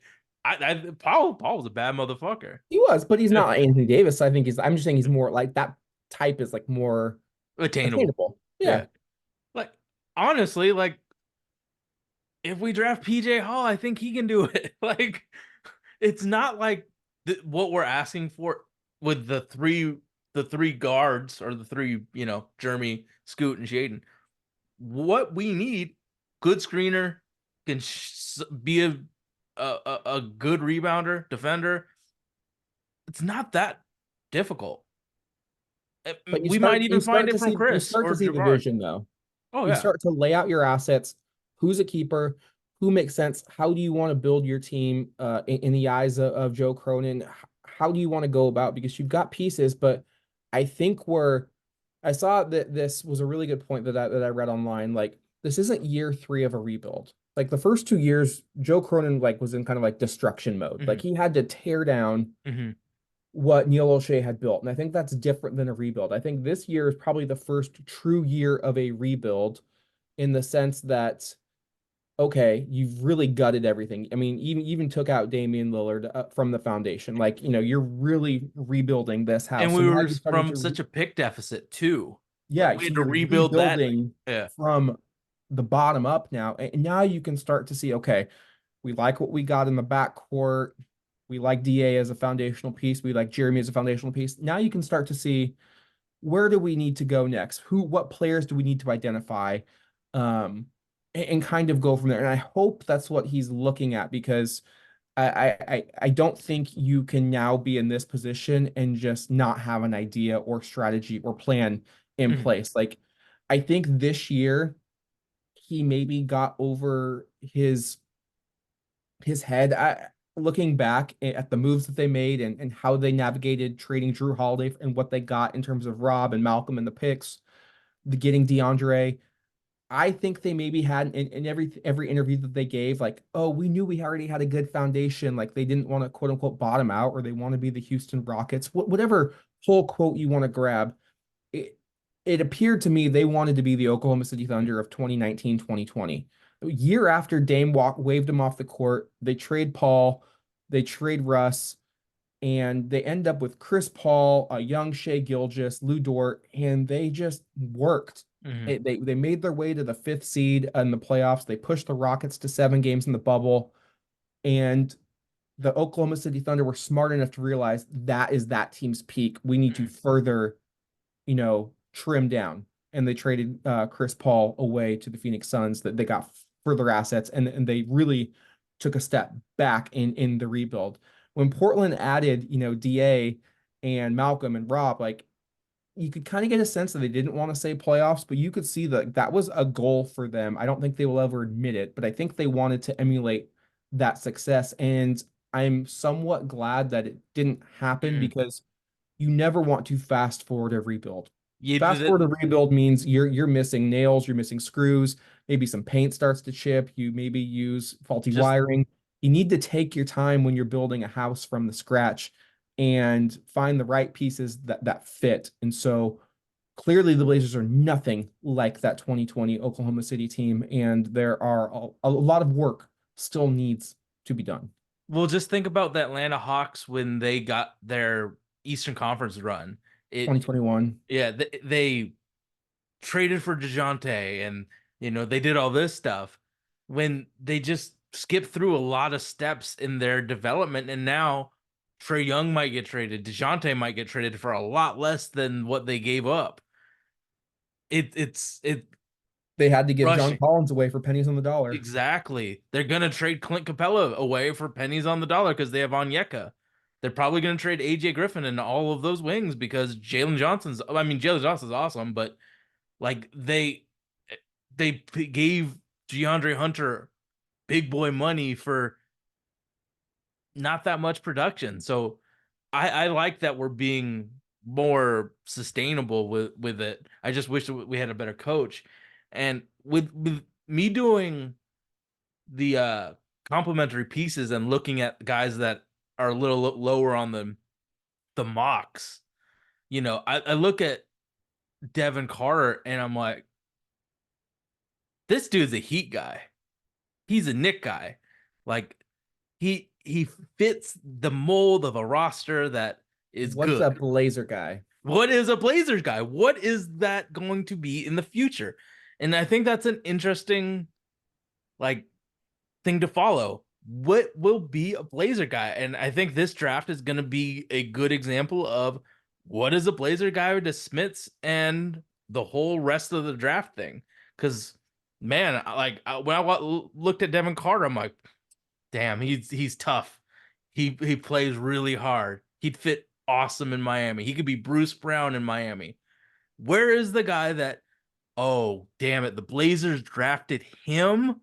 Paul's a bad motherfucker. He was, but he's Yeah. not Anthony Davis. I think I'm just saying he's more like that type is like more Attainable. attainable. Yeah. Yeah. Like honestly, like if we draft PJ Hall, I think he can do it. Like it's not like what we're asking for with the three guards or the three, you know, Jeremy, Scoot, and Shaden. What we need, good screener, can be a good rebounder, defender. It's not that difficult. But We might you even find start it to from see you Chris start to or see the Jabari. vision though. Oh You yeah. start to lay out your assets. Who's a keeper? Who makes sense? How do you want to build your team in the eyes of Joe Cronin? How do you want to go about? Because you've got pieces, but I think I saw that this was a really good point that I read online. Like this isn't year three of a rebuild. Like the first 2 years, Joe Cronin like was in kind of like destruction mode. Like Hmm. he had to tear down Hmm. what Neil O'Shea had built. And I think that's different than a rebuild. I think this year is probably the first true year of a rebuild in the sense that, okay, you've really gutted everything. I mean, even took out Damian Lillard from the foundation. Like, you're really rebuilding this And house. So we now were you're starting from to, such a pick deficit too. Like yeah, we so had to you're rebuild that. rebuilding Yeah. from the bottom up now. And now you can start to see, okay, we like what we got in the backcourt. We like DA as a foundational piece. We like Jeremy as a foundational piece. Now you can start to see where do we need to go next? What players do we need to identify? And kind of go from there. And I hope that's what he's looking at because I don't think you can now be in this position and just not have an idea or strategy or plan in Mhm. place. Like I think this year he maybe got over his head. Looking back at the moves that they made and how they navigated trading Drew Holiday and what they got in terms of Rob and Malcolm and the picks, the getting DeAndre, I think they maybe had in every interview that they gave, like, oh, we knew we already had a good foundation. Like they didn't want to quote unquote bottom out or they want to be the Houston Rockets, whatever whole quote you want to grab. It, it appeared to me they wanted to be the Oklahoma City Thunder of 2019, 2020. A year after Dame waved him off the court, they trade Paul, they trade Russ, and they end up with Chris Paul, a young Shea Gilgeous, Lou Dort, and they just worked. Mhm. They made their way to the fifth seed in the playoffs. They pushed the Rockets to 7 games in the bubble, and the Oklahoma City Thunder were smart enough to realize that is that team's peak. We need to Mhm. further, trim down. And they traded Chris Paul away to the Phoenix Suns that they got further assets and they really took a step back in the rebuild. When Portland added, DA and Malcolm and Rob, like you could kind of get a sense that they didn't want to say playoffs, but you could see that was a goal for them. I don't think they will ever admit it, but I think they wanted to emulate that success. And I'm somewhat glad that it didn't happen Mhm. because you never want to fast forward a rebuild. You Fast did forward a rebuild means you're missing nails, you're missing screws, maybe some paint starts to chip, you maybe use faulty just wiring. You need to take your time when you're building a house from the scratch and find the right pieces that fit. And so clearly the Blazers are nothing like that 2020 Oklahoma City team, and there are a lot of work still needs to be done. Well, just think about the Atlanta Hawks when they got their Eastern Conference run. It 2021. Yeah, they traded for DeJounte and they did all this stuff when they just skipped through a lot of steps in their development, and now Trey Young might get traded, DeJounte might get traded for a lot less than what they gave up. It They had to give John rushing. Collins away for pennies on the dollar. Exactly. They're gonna trade Clint Capella away for pennies on the dollar because they have Onyeka. They're probably gonna trade AJ Griffin and all of those wings because Jalen Johnson's awesome, but like they gave DeAndre Hunter big boy money for not that much production. So I like that we're being more sustainable with it. I just wish that we had a better coach. And with me doing the complimentary pieces and looking at guys that are a little lower on the mocks, I look at Devin Carter and I'm like, this dude's a Heat guy. He's a Knick guy. Like he fits the mold of a roster that is What's good. a Blazer guy? What is a Blazers guy? What is that going to be in the future? And I think that's an interesting like thing to follow. What will be a Blazer guy? And I think this draft is going to be a good example of what is a Blazer guy to Smits and the whole rest of the draft thing. Because man, when I looked at Devin Carter, I'm like, damn, he's tough. He plays really hard. He'd fit awesome in Miami. He could be Bruce Brown in Miami. Where is the guy that? Oh, damn it! The Blazers drafted him.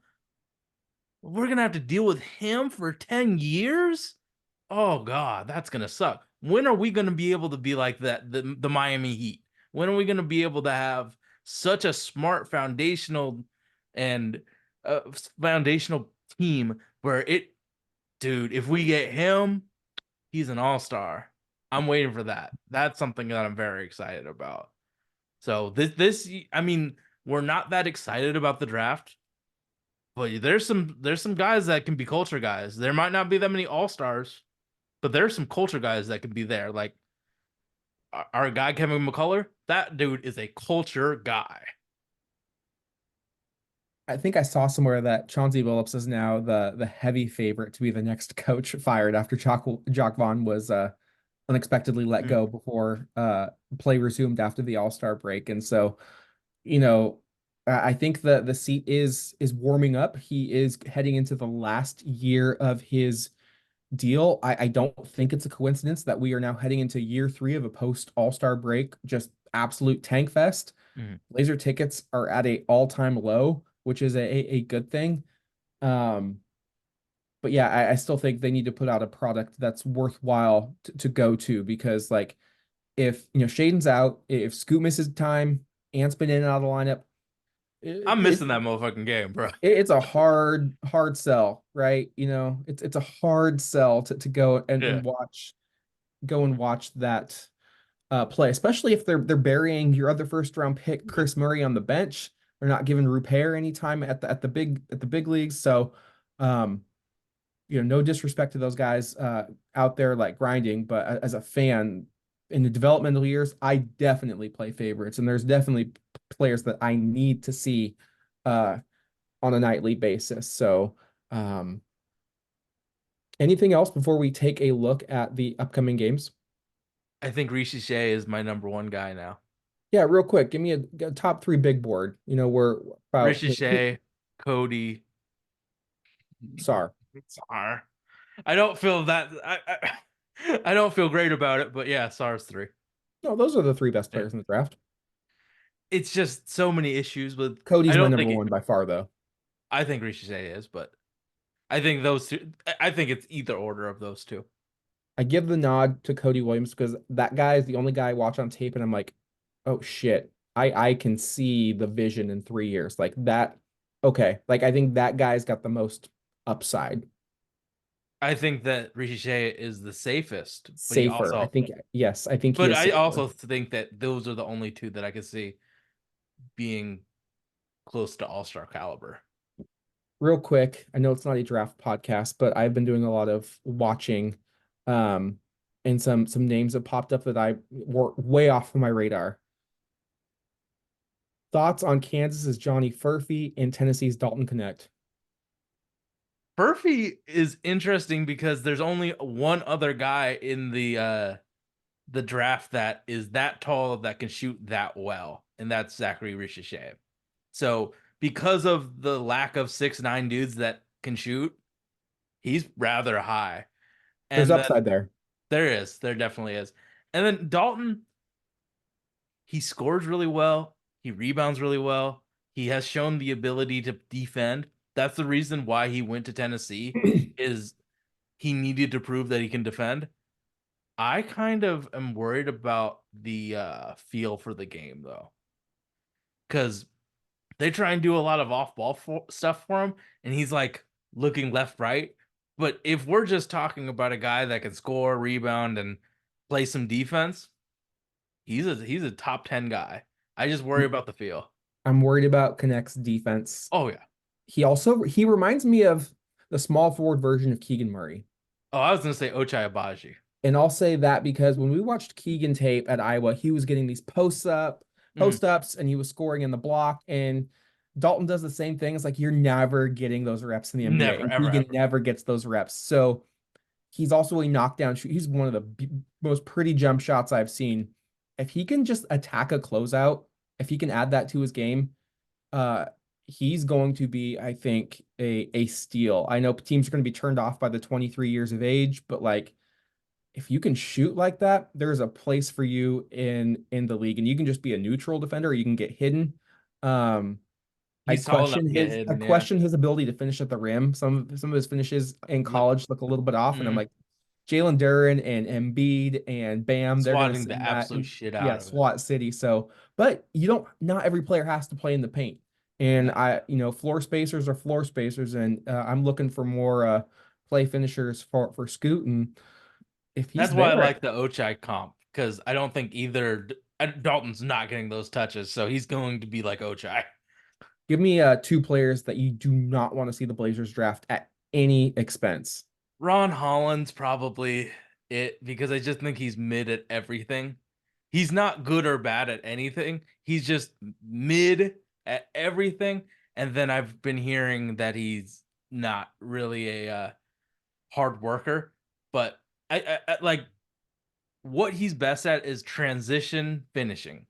We're gonna have to deal with him for 10 years. Oh God, that's gonna suck. When are we gonna be able to be like that? The Miami Heat. When are we gonna be able to have such a smart and uh, foundational team where dude, if we get him, he's an all-star. I'm waiting for that. That's something that I'm very excited about. So I mean, we're not that excited about the draft, but there's some guys that can be culture guys. There might not be that many all-stars, but there's some culture guys that can be there. Like our guy Kevin McCullough, that dude is a culture guy. I think I saw somewhere that Chauncey Billups is now the heavy favorite to be the next coach fired after Jock Vaughn was unexpectedly let Mm. go before play resumed after the All-Star break. And so, you know, I think the seat is warming up. He is heading into the last year of his deal. I don't think it's a coincidence that we are now heading into year three of a post All-Star break, just absolute tank fest. Mm. Laser tickets are at a all-time low, which is a good thing. Um, but yeah, I still think they need to put out a product that's worthwhile to go to because like if Shaden's out, if Scoot misses time, Ant's been in and out of the lineup, I'm it, missing that motherfucking game, bro. it's a hard sell, right? It's a hard sell to go Yeah. and watch that play, especially if they're burying your other first round pick, Chris Murray, on the bench. They're not giving Rupert any time at the big leagues. So, um, no disrespect to those guys out there like grinding, but as a fan in the developmental years, I definitely play favorites, and there's definitely players that I need to see uh, on a nightly basis. So, anything else before we take a look at the upcoming games? I think Rishi Shea is my number one guy now. Yeah, real quick, give me a top three big board. We're about Rishi Shea, Cody, Sar. Sar. I don't feel that I don't feel great about it, but yeah, SAR's three. No, those are the three best Yeah. players in the draft. It's just so many issues with I Cody's my don't number think one by far, though. I think Rishi Shea is, but I think those two I think it's either order of those two. I give the nod to Cody Williams because that guy is the only guy I watch on tape, and I'm like, oh shit, I can see the vision in 3 years like that. Okay, like I think that guy's got the most upside, I think that Rishi Shea is the safest, but he safer. I also think yes, I think he but is I safer. also think that those are the only two that I could see being close to all-star caliber. real quick, I know it's not a draft podcast, but I've been doing a lot of watching, um, and some names have popped up that I were way off of my radar. Thoughts on Kansas's Johnny Furphy and Tennessee's Dalton Connect? Murphy is interesting because there's only one other guy in the draft that is that tall that can shoot that well, and that's Zachary Ricochet. So because of the lack of 6'9" dudes that can shoot, he's rather high. There's And then upside there. there definitely is. And then Dalton, he scores really well, he rebounds really well. He has shown the ability to defend. That's the reason why he went to Tennessee is he needed to prove that he can defend. I kind of am worried about the feel for the game though, because they try and do a lot of stuff for him, and he's like looking left, right. But if we're just talking about a guy that can score, rebound, and play some defense, he's a top 10 guy. I just worry about the feel. I'm worried about Connect's defense. Oh yeah. He reminds me of the small forward version of Keegan Murray. Oh, I was gonna say Ochai Abaji. And I'll say that because when we watched Keegan tape at Iowa, he was getting these Mm, post ups, and he was scoring in the block. And Dalton does the same thing. It's like you're never getting those reps in the NBA, never, and ever, Keegan ever. never gets those reps. So he's also a knockdown shoot. He's one of the most pretty jump shots I've seen. If he can just attack a closeout, if he can add that to his game, uh, he's going to be, I think, a steal. I know teams are going to be turned off by the 23 years of age, but like if you can shoot like that, there's a place for you in the league, and you can just be a neutral defender, or you can get hidden. Um, He's tall enough to get I hidden. Yeah. question his ability to finish at the rim. Some of his finishes in Like, college look a little bit off, and I'm mm, like, Jalen Duren and Embiid and Bam, they're gonna swatting the send that absolute and shit yeah, out of it. SWAT City. So, but you don't. Not every player has to play in the paint, and No. floor spacers are floor spacers, and I'm looking for more play finishers for Scoot, and if That's he's why I there, like the Ochai comp because I don't think either Dalton's not getting those touches, so he's going to be like Ochai. give me two players that you do not want to see the Blazers draft at any expense. Ron Holland's probably it because I just think he's mid at everything. He's not good or bad at anything. He's just mid at everything. And then I've been hearing that he's not really a hard worker, but I like what he's best at is transition finishing.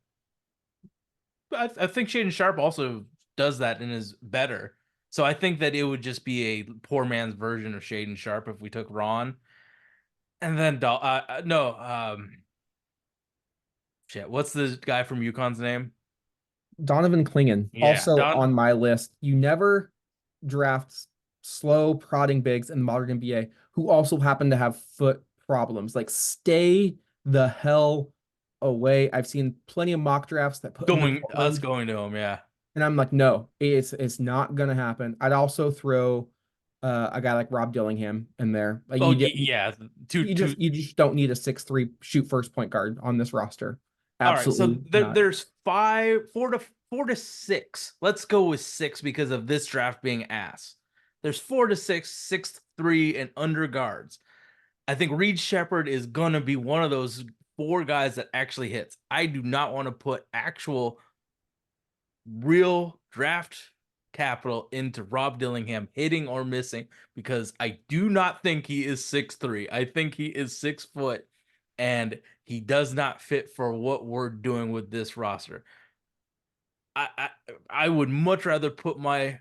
I think Shaden Sharp also does that and is better. So I think that it would just be a poor man's version of Shaden Sharp if we took Ron. And then no, shit. What's the guy from UConn's name? Donovan Clingan, Yeah, also Don. on my list. You never draft slow prodding bigs in the modern NBA who also happen to have foot problems. Like, stay the hell away. I've seen plenty of mock drafts that put him in Portland, Going to him. Yeah. and I'm like, no, it's not gonna happen. I'd also throw a guy like Rob Dillingham in there. Like Oh yeah. Two. you just don't need a 6'3" shoot first point guard on this roster. All right. So Absolutely not. there's four to six. Let's go with six because of this draft being ass. There's 4 to 6, 6'3" and under guards. I think Reed Shepard is gonna be one of those four guys that actually hits. I do not want to put actual real draft capital into Rob Dillingham hitting or missing because I do not think he is 6'3". I think he is 6 foot and he does not fit for what we're doing with this roster. I I, I would much rather put my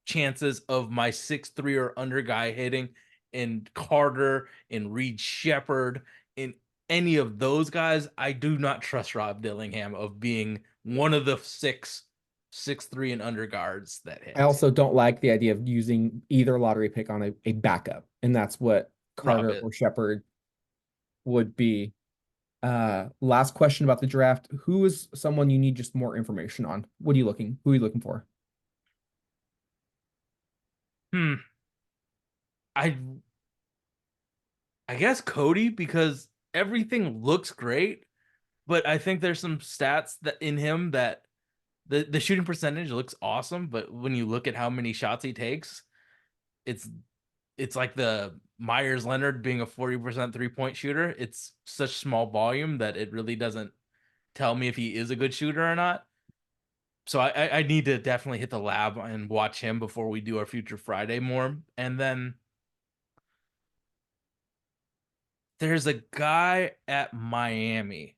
chances of my 6'3" or under guy hitting in Carter, in Reed Shepard, in any of those guys. I do not trust Rob Dillingham of being one of the 6'3" and under guards that I hits. also don't like the idea of using either lottery pick on a backup, and that's what Rob Carter it. or Shepard would be. Last question about the draft. Who is someone you need just more information on? Who are you looking for? Hmm. I I guess Cody because everything looks great, but I think there's some stats that in him The shooting percentage looks awesome, but when you look at how many shots he takes, it's it's like the Myers Leonard being a 40% 3-point shooter. It's such small volume that it really doesn't tell me if he is a good shooter or not. So I need to definitely hit the lab and watch him before we do our future Friday more. And then there's a guy at Miami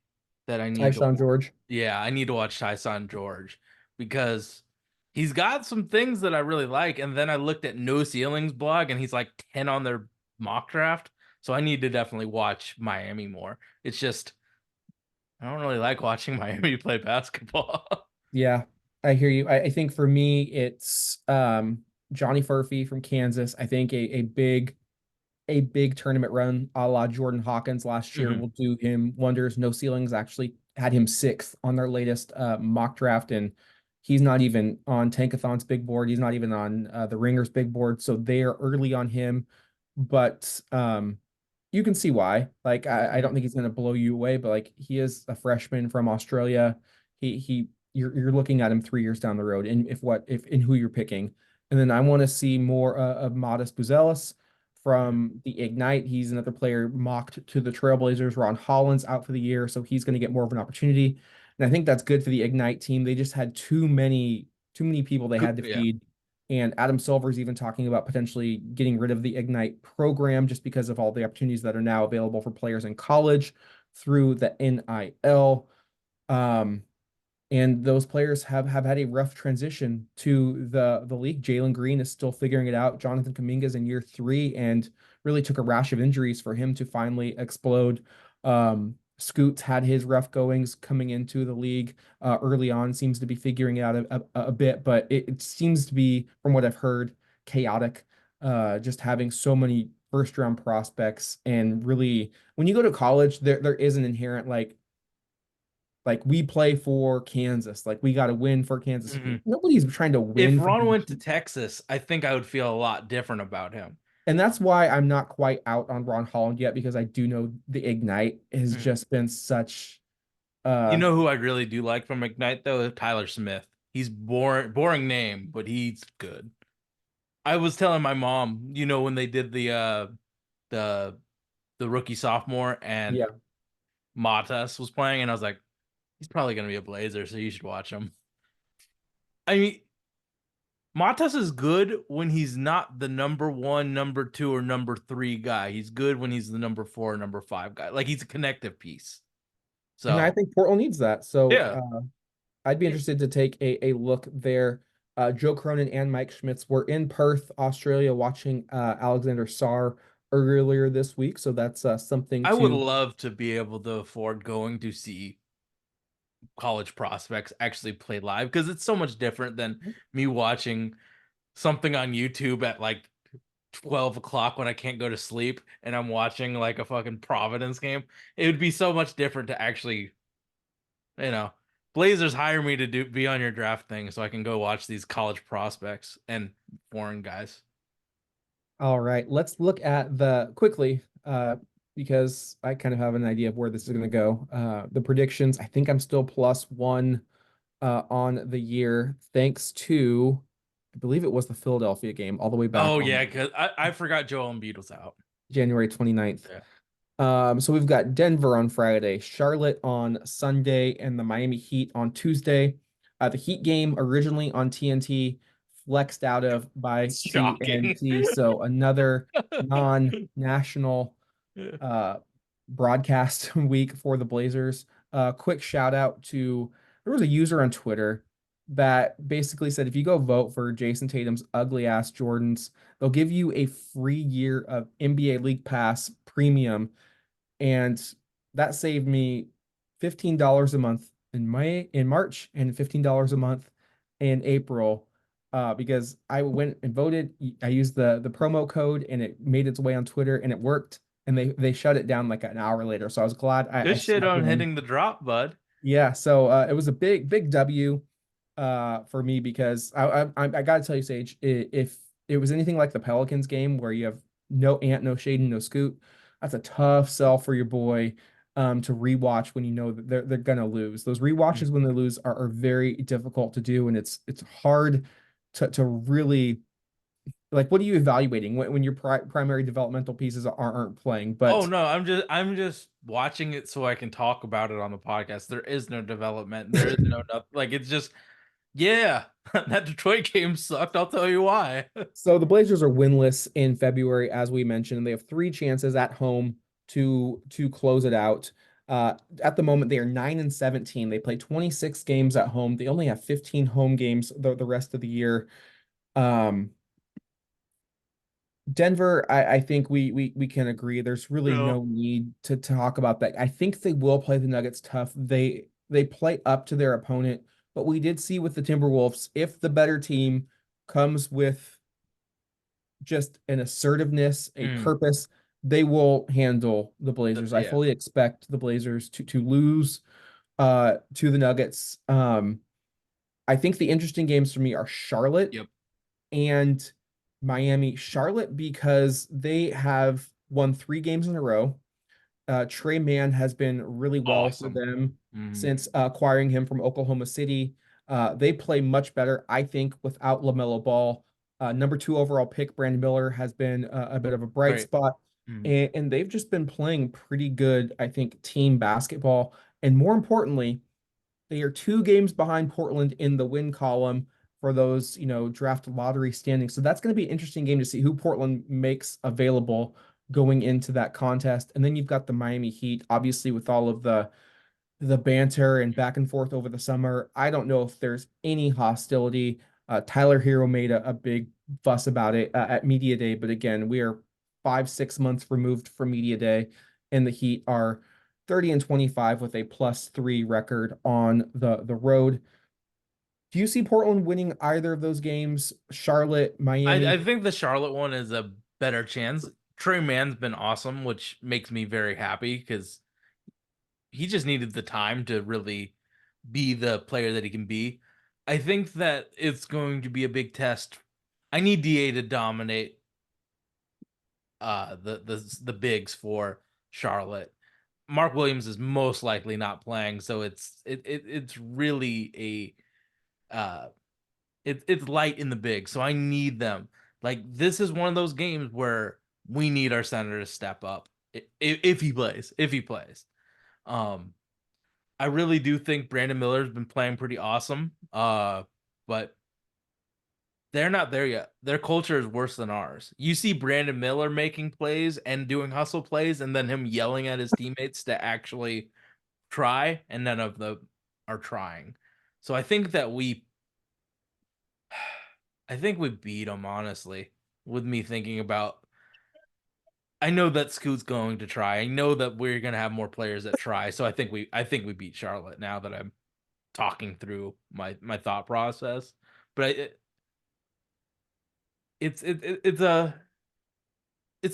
that I need to Tyshawn George. yeah, I need to watch Tyson George because he's got some things that I really like. And then I looked at No Ceilings blog and he's like 10 on their mock draft. So I need to definitely watch Miami more. It's just I don't really like watching Miami play basketball. Yeah, I hear you. I think for me, it's Johnny Furphy from Kansas. I think a big tournament run a la Jordan Hawkins last year Mhm. will do him wonders. No Ceilings actually had him sixth on their latest mock draft, and he's not even on Tankathon's big board. He's not even on the Ringer's big board, so they are early on him. But you can see why. Like, I don't Mhm. think he's going to blow you away, but like he is a freshman from Australia. You're looking at him 3 years down the road, and if in who you're picking. And then I want to see more of Modest Buzelis Mhm. from the Ignite. He's another player mocked to the Trailblazers. Ron Holland's out for the year, so he's going to get more of an opportunity. And I think that's good for the Ignite team. They just had too many people they had to Yeah. feed. And Adam Silver's even talking about potentially getting rid of the Ignite program just because of all the opportunities that are now available for players in college through the NIL. Um, and those players have had a rough transition to the league. Jalen Green is still figuring it out. Jonathan Kuminga's in year 3 and really took a rash of injuries for him to finally explode. Scoots had his rough goings coming into the league early on, seems to be figuring it out a bit, but it seems to be, from what I've heard, chaotic. Just having so many first round prospects, and really when you go to college, there is an inherent like we play for Kansas. Like we got to win for Kansas. Mhm. Nobody's trying to If win for Ron went to UT. Texas, I think I would feel a lot different about him. And that's why I'm not quite out on Ron Holland yet, because I do know the Ignite has Mhm. just been such You uh know who I really do like from McKnight though? Tyler Smith. He's boring name, but he's good. I was telling my mom, when they did the the rookie sophomore and yeah. Matas was playing, and I was like, he's probably gonna be a Blazer, so you should watch him. I mean, Matas is good when he's not the number one, number two, or number three guy. He's good when he's the number four, number five guy. Like he's a connective piece. And I So think Portland needs that. So yeah. I'd be interested to take a look there. Joe Cronin and Mike Schmitz were in Perth, Australia, watching Alexander Sarr earlier this week. So that's something I would to. love to be able to afford going to see college prospects actually play live because it's so much different than me watching something on YouTube at like 12 o'clock when I can't go to sleep and I'm watching like a fucking Providence game. It would be so much different to actually, you know, Blazers hire me to be on your draft thing so I can go watch these college prospects and foreign guys. All right, let's look at the quickly because I kind of have an idea of where this is going to go. The predictions, I think I'm still +1 on the year, thanks to, I believe it was the Philadelphia game all the way back Oh yeah, on because I forgot Joel Embiid was out. January 29th. Yeah. So we've got Denver on Friday, Charlotte on Sunday, and the Miami Heat on Tuesday. The Heat game originally on TNT, flexed out of by Shocking. TNT. So another non-national uh, broadcast week for the Blazers. Quick shout out to, there was a user on Twitter that basically said if you go vote for Jason Tatum's ugly ass Jordans, they'll give you a free year of NBA League Pass premium, and that saved me $15 a month in March, and $15 a month in April. Because I went and voted. I used the promo code, and it made its way on Twitter, and it worked. And they shut it down like an hour later. So I was glad I Good shit snuck on it in. hitting the drop, bud. Yeah. So it was a big W for me, because I gotta tell you, Sage, if it was anything like the Pelicans game where you have no Ant, no Shade, and no Scoot, that's a tough sell for your boy. to rewatch when you know that they're gonna lose. Those rewatches Mhm. when they lose are very difficult to do, and it's hard to really like what are you evaluating when your primary developmental pieces aren't playing? Oh But no, I'm just watching it so I can talk about it on the podcast. There is no development. There is no nothing. Like it's just yeah, that Detroit game sucked. I'll tell you why. so the Blazers are winless in February, as we mentioned. They have three chances at home to close it out. At the moment, they are 9-17. They play 26 games at home. They only have 15 home games the rest of the year. Um, Denver, I think we can agree. There's really No. no need to talk about that. I think they will play the Nuggets tough. They play up to their opponent, but we did see with the Timberwolves, if the better team comes with just an assertiveness, a Mm, purpose, they will handle the Blazers. I yeah. fully expect the Blazers to lose to the Nuggets. I think the interesting games for me are Charlotte Yep. and Miami. Charlotte because they have won 3 games in a row. Trey Mann has been really well for Awesome. them Mhm. since acquiring him from Oklahoma City. They play much better, I think, without LaMelo Ball. Number 2 overall pick, Brandon Miller, has been a bit of a bright Great. spot. Mhm. And they've just been playing pretty good, I think, team basketball. And more importantly, they are 2 games behind Portland in the win column for those, draft lottery standings. So that's going to be an interesting game to see who Portland makes available going into that contest. And then you've got the Miami Heat, obviously with all of the banter and back and forth over the summer. I don't know if there's any hostility. Tyler Hero made a big fuss about it at Media Day, but again, we are 5, 6 months removed from Media Day, and the Heat are 30-25 with a +3 record on the road. Do you see Portland winning either of those games? Charlotte, I Miami? think the Charlotte one is a better chance. Trey Mann's been awesome, which makes me very happy because he just needed the time to really be the player that he can be. I think that it's going to be a big test. I need DA to dominate the bigs for Charlotte. Mark Williams is most likely not playing, so it's really a it's light in the big. So I need them. Like this is one of those games where we need our center to step up if he plays. If he plays. Um I really do think Brandon Miller's been playing pretty awesome. But they're not there yet. Their culture is worse than ours. You see Brandon Miller making plays and doing hustle plays, and then him yelling at his teammates to actually try, and none of them are trying. So I think we beat them honestly. With me thinking about, I know that Scoot's going to try. I know that we're gonna have more players that try. So I think we beat Charlotte now that I'm talking through my thought process. But it's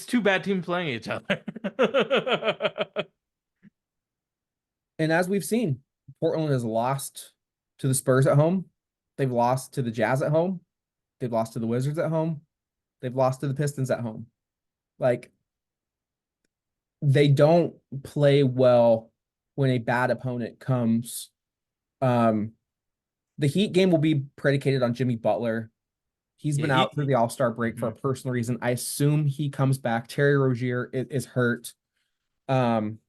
two bad teams playing each other. And as we've seen, Portland has lost to the Spurs at home. They've lost to the Jazz at home. They've lost to the Wizards at home. They've lost to the Pistons at home. Like they don't play well when a bad opponent comes. Um, the Heat game will be predicated on Jimmy Butler. He's Yeah, been out through the All-Star break for a mhm. personal reason. I assume he comes back. Terry Rozier is hurt. Um,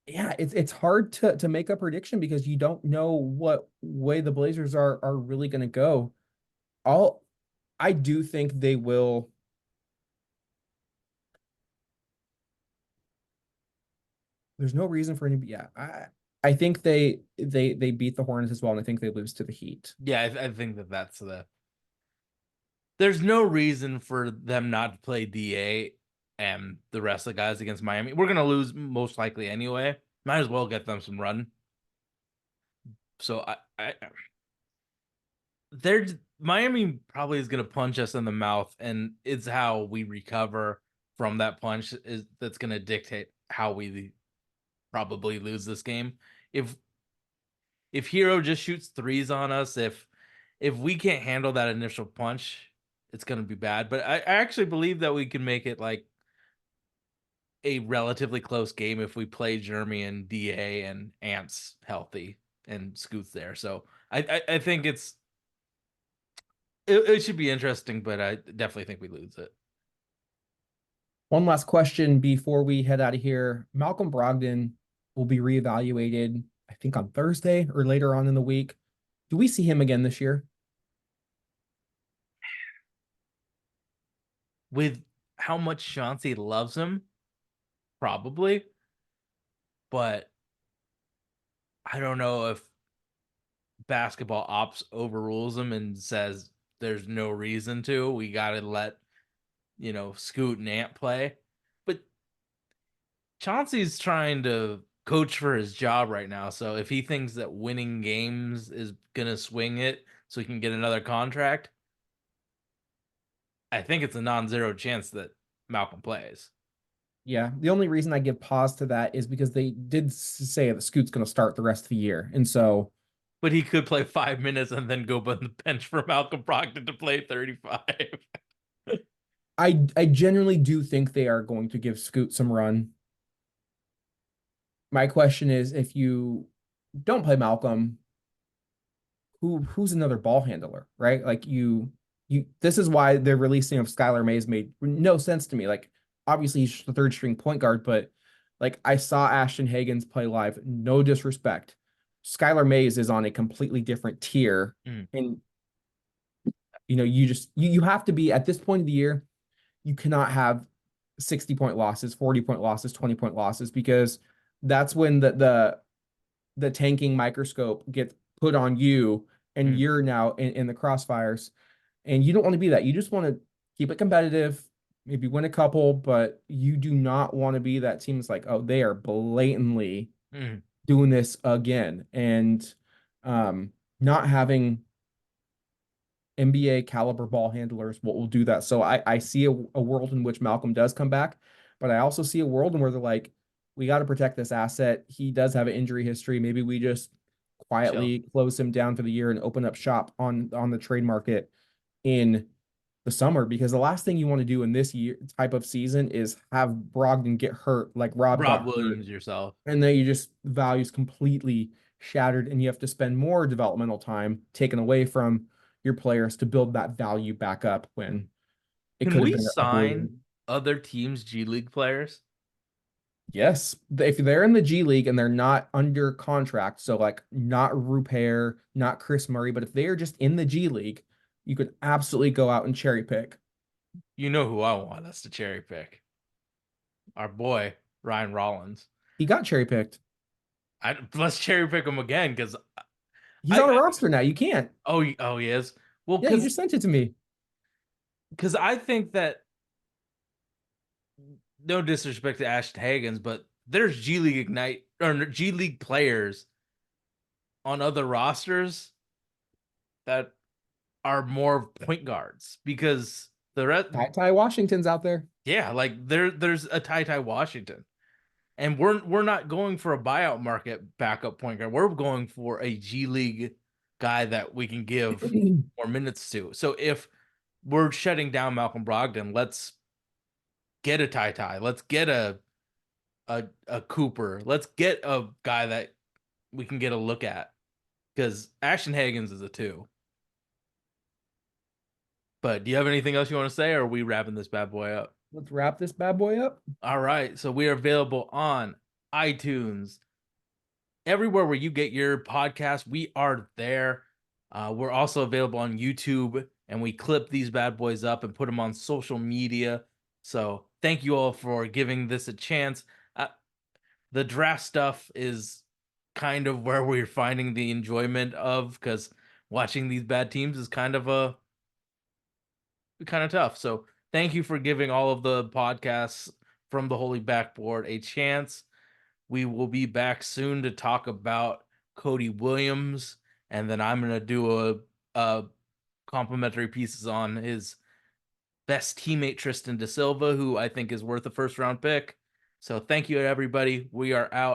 yeah, it's hard to make a prediction because you don't know what way the Blazers are really going to go. All I do think they will. There's no reason for any. Yeah, I think they beat the Hornets as well, and I think they lose to the Heat. Yeah, I think that that's the. There's no reason for them not to play DA and the rest of the guys against Miami. We're gonna lose most likely anyway. Might as well get them some run. So they're Miami probably is gonna punch us in the mouth, and it's how we recover from that punch is that's gonna dictate how we probably lose this game. If Hero just shoots threes on us, if we can't handle that initial punch, it's gonna be bad. But I actually believe that we can make it like a relatively close game if we play Jeremy and DA and Ants healthy and Scoots there. So I think it should be interesting, but I definitely think we lose it. One last question before we head out of here. Malcolm Brogdon will be reevaluated, I think, on Thursday or later on in the week. Do we see him again this year? With how much Chauncey loves him, probably, but I don't know if basketball ops overrules him and says there's no reason to. We got to let, Scoot and Ant play. But Chauncey's trying to coach for his job right now. So if he thinks that winning games is going to swing it so he can get another contract, I think it's a non-zero chance that Malcolm plays. Yeah, the only reason I give pause to that is because they did say that Scoot's going to start the rest of the year. And so But he could play 5 minutes and then go on the bench for Malcolm Brogdon to play 35. I genuinely do think they are going to give Scoot some run. My question is, if you don't play Malcolm, who's another ball handler, right? Like you this is why the releasing of Skylar Mays made no sense to me. Like obviously he's the third string point guard, but like I saw Ashton Hagans play live, no disrespect. Skylar Mays is on a completely different tier. Mm. And you have to be at this point of the year, you cannot have 60-point losses, 40-point losses, 20-point losses, because that's when the tanking microscope gets put on you and Mm. you're now in the crossfires. And you don't want to be that. You just want to keep it competitive, maybe win a couple, but you do not want to be that team that's like, oh, they are blatantly Mm. doing this again. And not having NBA caliber ball handlers will do that. So I see a world in which Malcolm does come back, but I also see a world in where they're like, we got to protect this asset. He does have an injury history. Maybe we just Chill. quietly close him down for the year and open up shop on the trade market in the summer, because the last thing you want to do in this year type of season is have Brogdon get hurt like Rob Rob got hurt, Williams yourself. and then you just values completely shattered, and you have to spend more developmental time taken away from your players to build that value back up when it Can could have we been a blue sign win. other teams' G League players? Yes, if they're in the G League and they're not under contract, so like not Rupert, not Chris Murray, but if they are just in the G League, you could absolutely go out and cherry pick. You know who I want us to cherry pick. Our boy, Ryan Rollins. He got cherry picked. Let's cherry pick him again because He's on a I roster now. You can't. oh he is. Well, Yeah, you just sent it to me. because I think that, no disrespect to Ashton Hagans, but there's G League Ignite or G League players on other rosters that are more point guards because the rest, Ty Washington's out there. yeah, like there's a Ty Washington, and we're not going for a buyout market backup point guard. We're going for a G League guy that we can give more minutes to. So if we're shutting down Malcolm Brogdon, let's get a Ty. Let's get a Cooper. Let's get a guy that we can get a look at because Ashton Hagans is a two. But do you have anything else you want to say, or are we wrapping this bad boy up? Let's wrap this bad boy up. All right. So we are available on iTunes, everywhere where you get your podcast. We are there. We're also available on YouTube, and we clip these bad boys up and put them on social media. So thank you all for giving this a chance. The draft stuff is kind of where we're finding the enjoyment of, because watching these bad teams is kind of tough. So thank you for giving all of the podcasts from the Holy Backboard a chance. We will be back soon to talk about Cody Williams, and then I'm gonna do a complimentary pieces on his best teammate Tristan Da Silva, who I think is worth a first round pick. So thank you everybody. We are out.